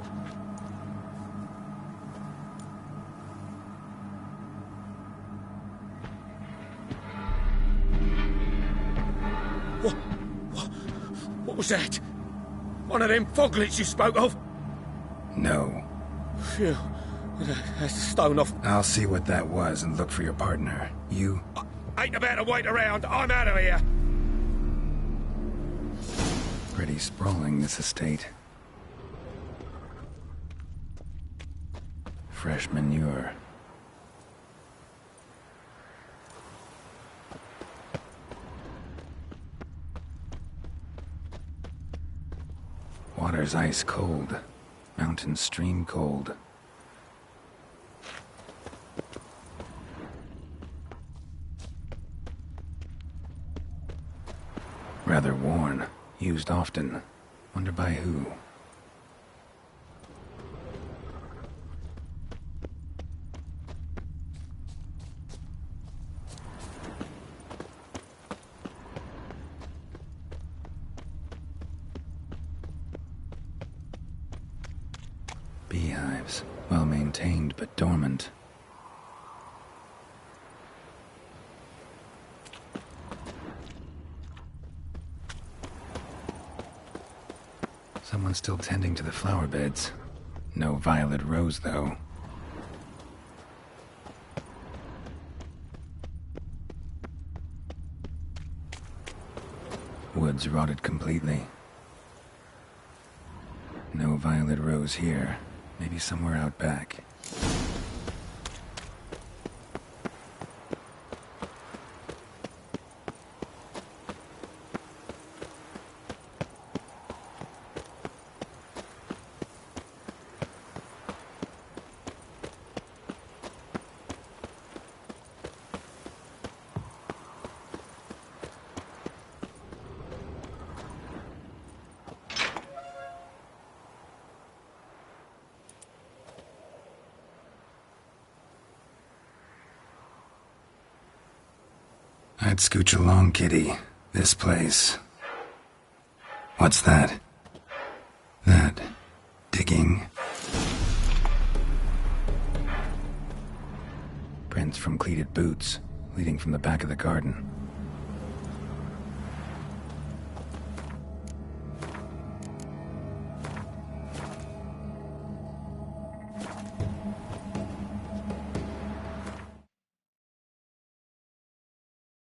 What was that? One of them foglets you spoke of? No. Phew. That's a stone off. I'll see what that was and look for your partner. You... Ain't about to wait around. I'm out of here. Pretty sprawling, this estate. Fresh manure. Water's ice cold. Mountain stream cold. Rather worn. Used often. Wonder by who. Beehives. Well maintained, but dormant. Someone's still tending to the flower beds. No violet rose, though. Woods rotted completely. No violet rose here. Maybe somewhere out back. I'd scooch along, kitty. This place. What's that? That. Digging. Prints from cleated boots, leading from the back of the garden.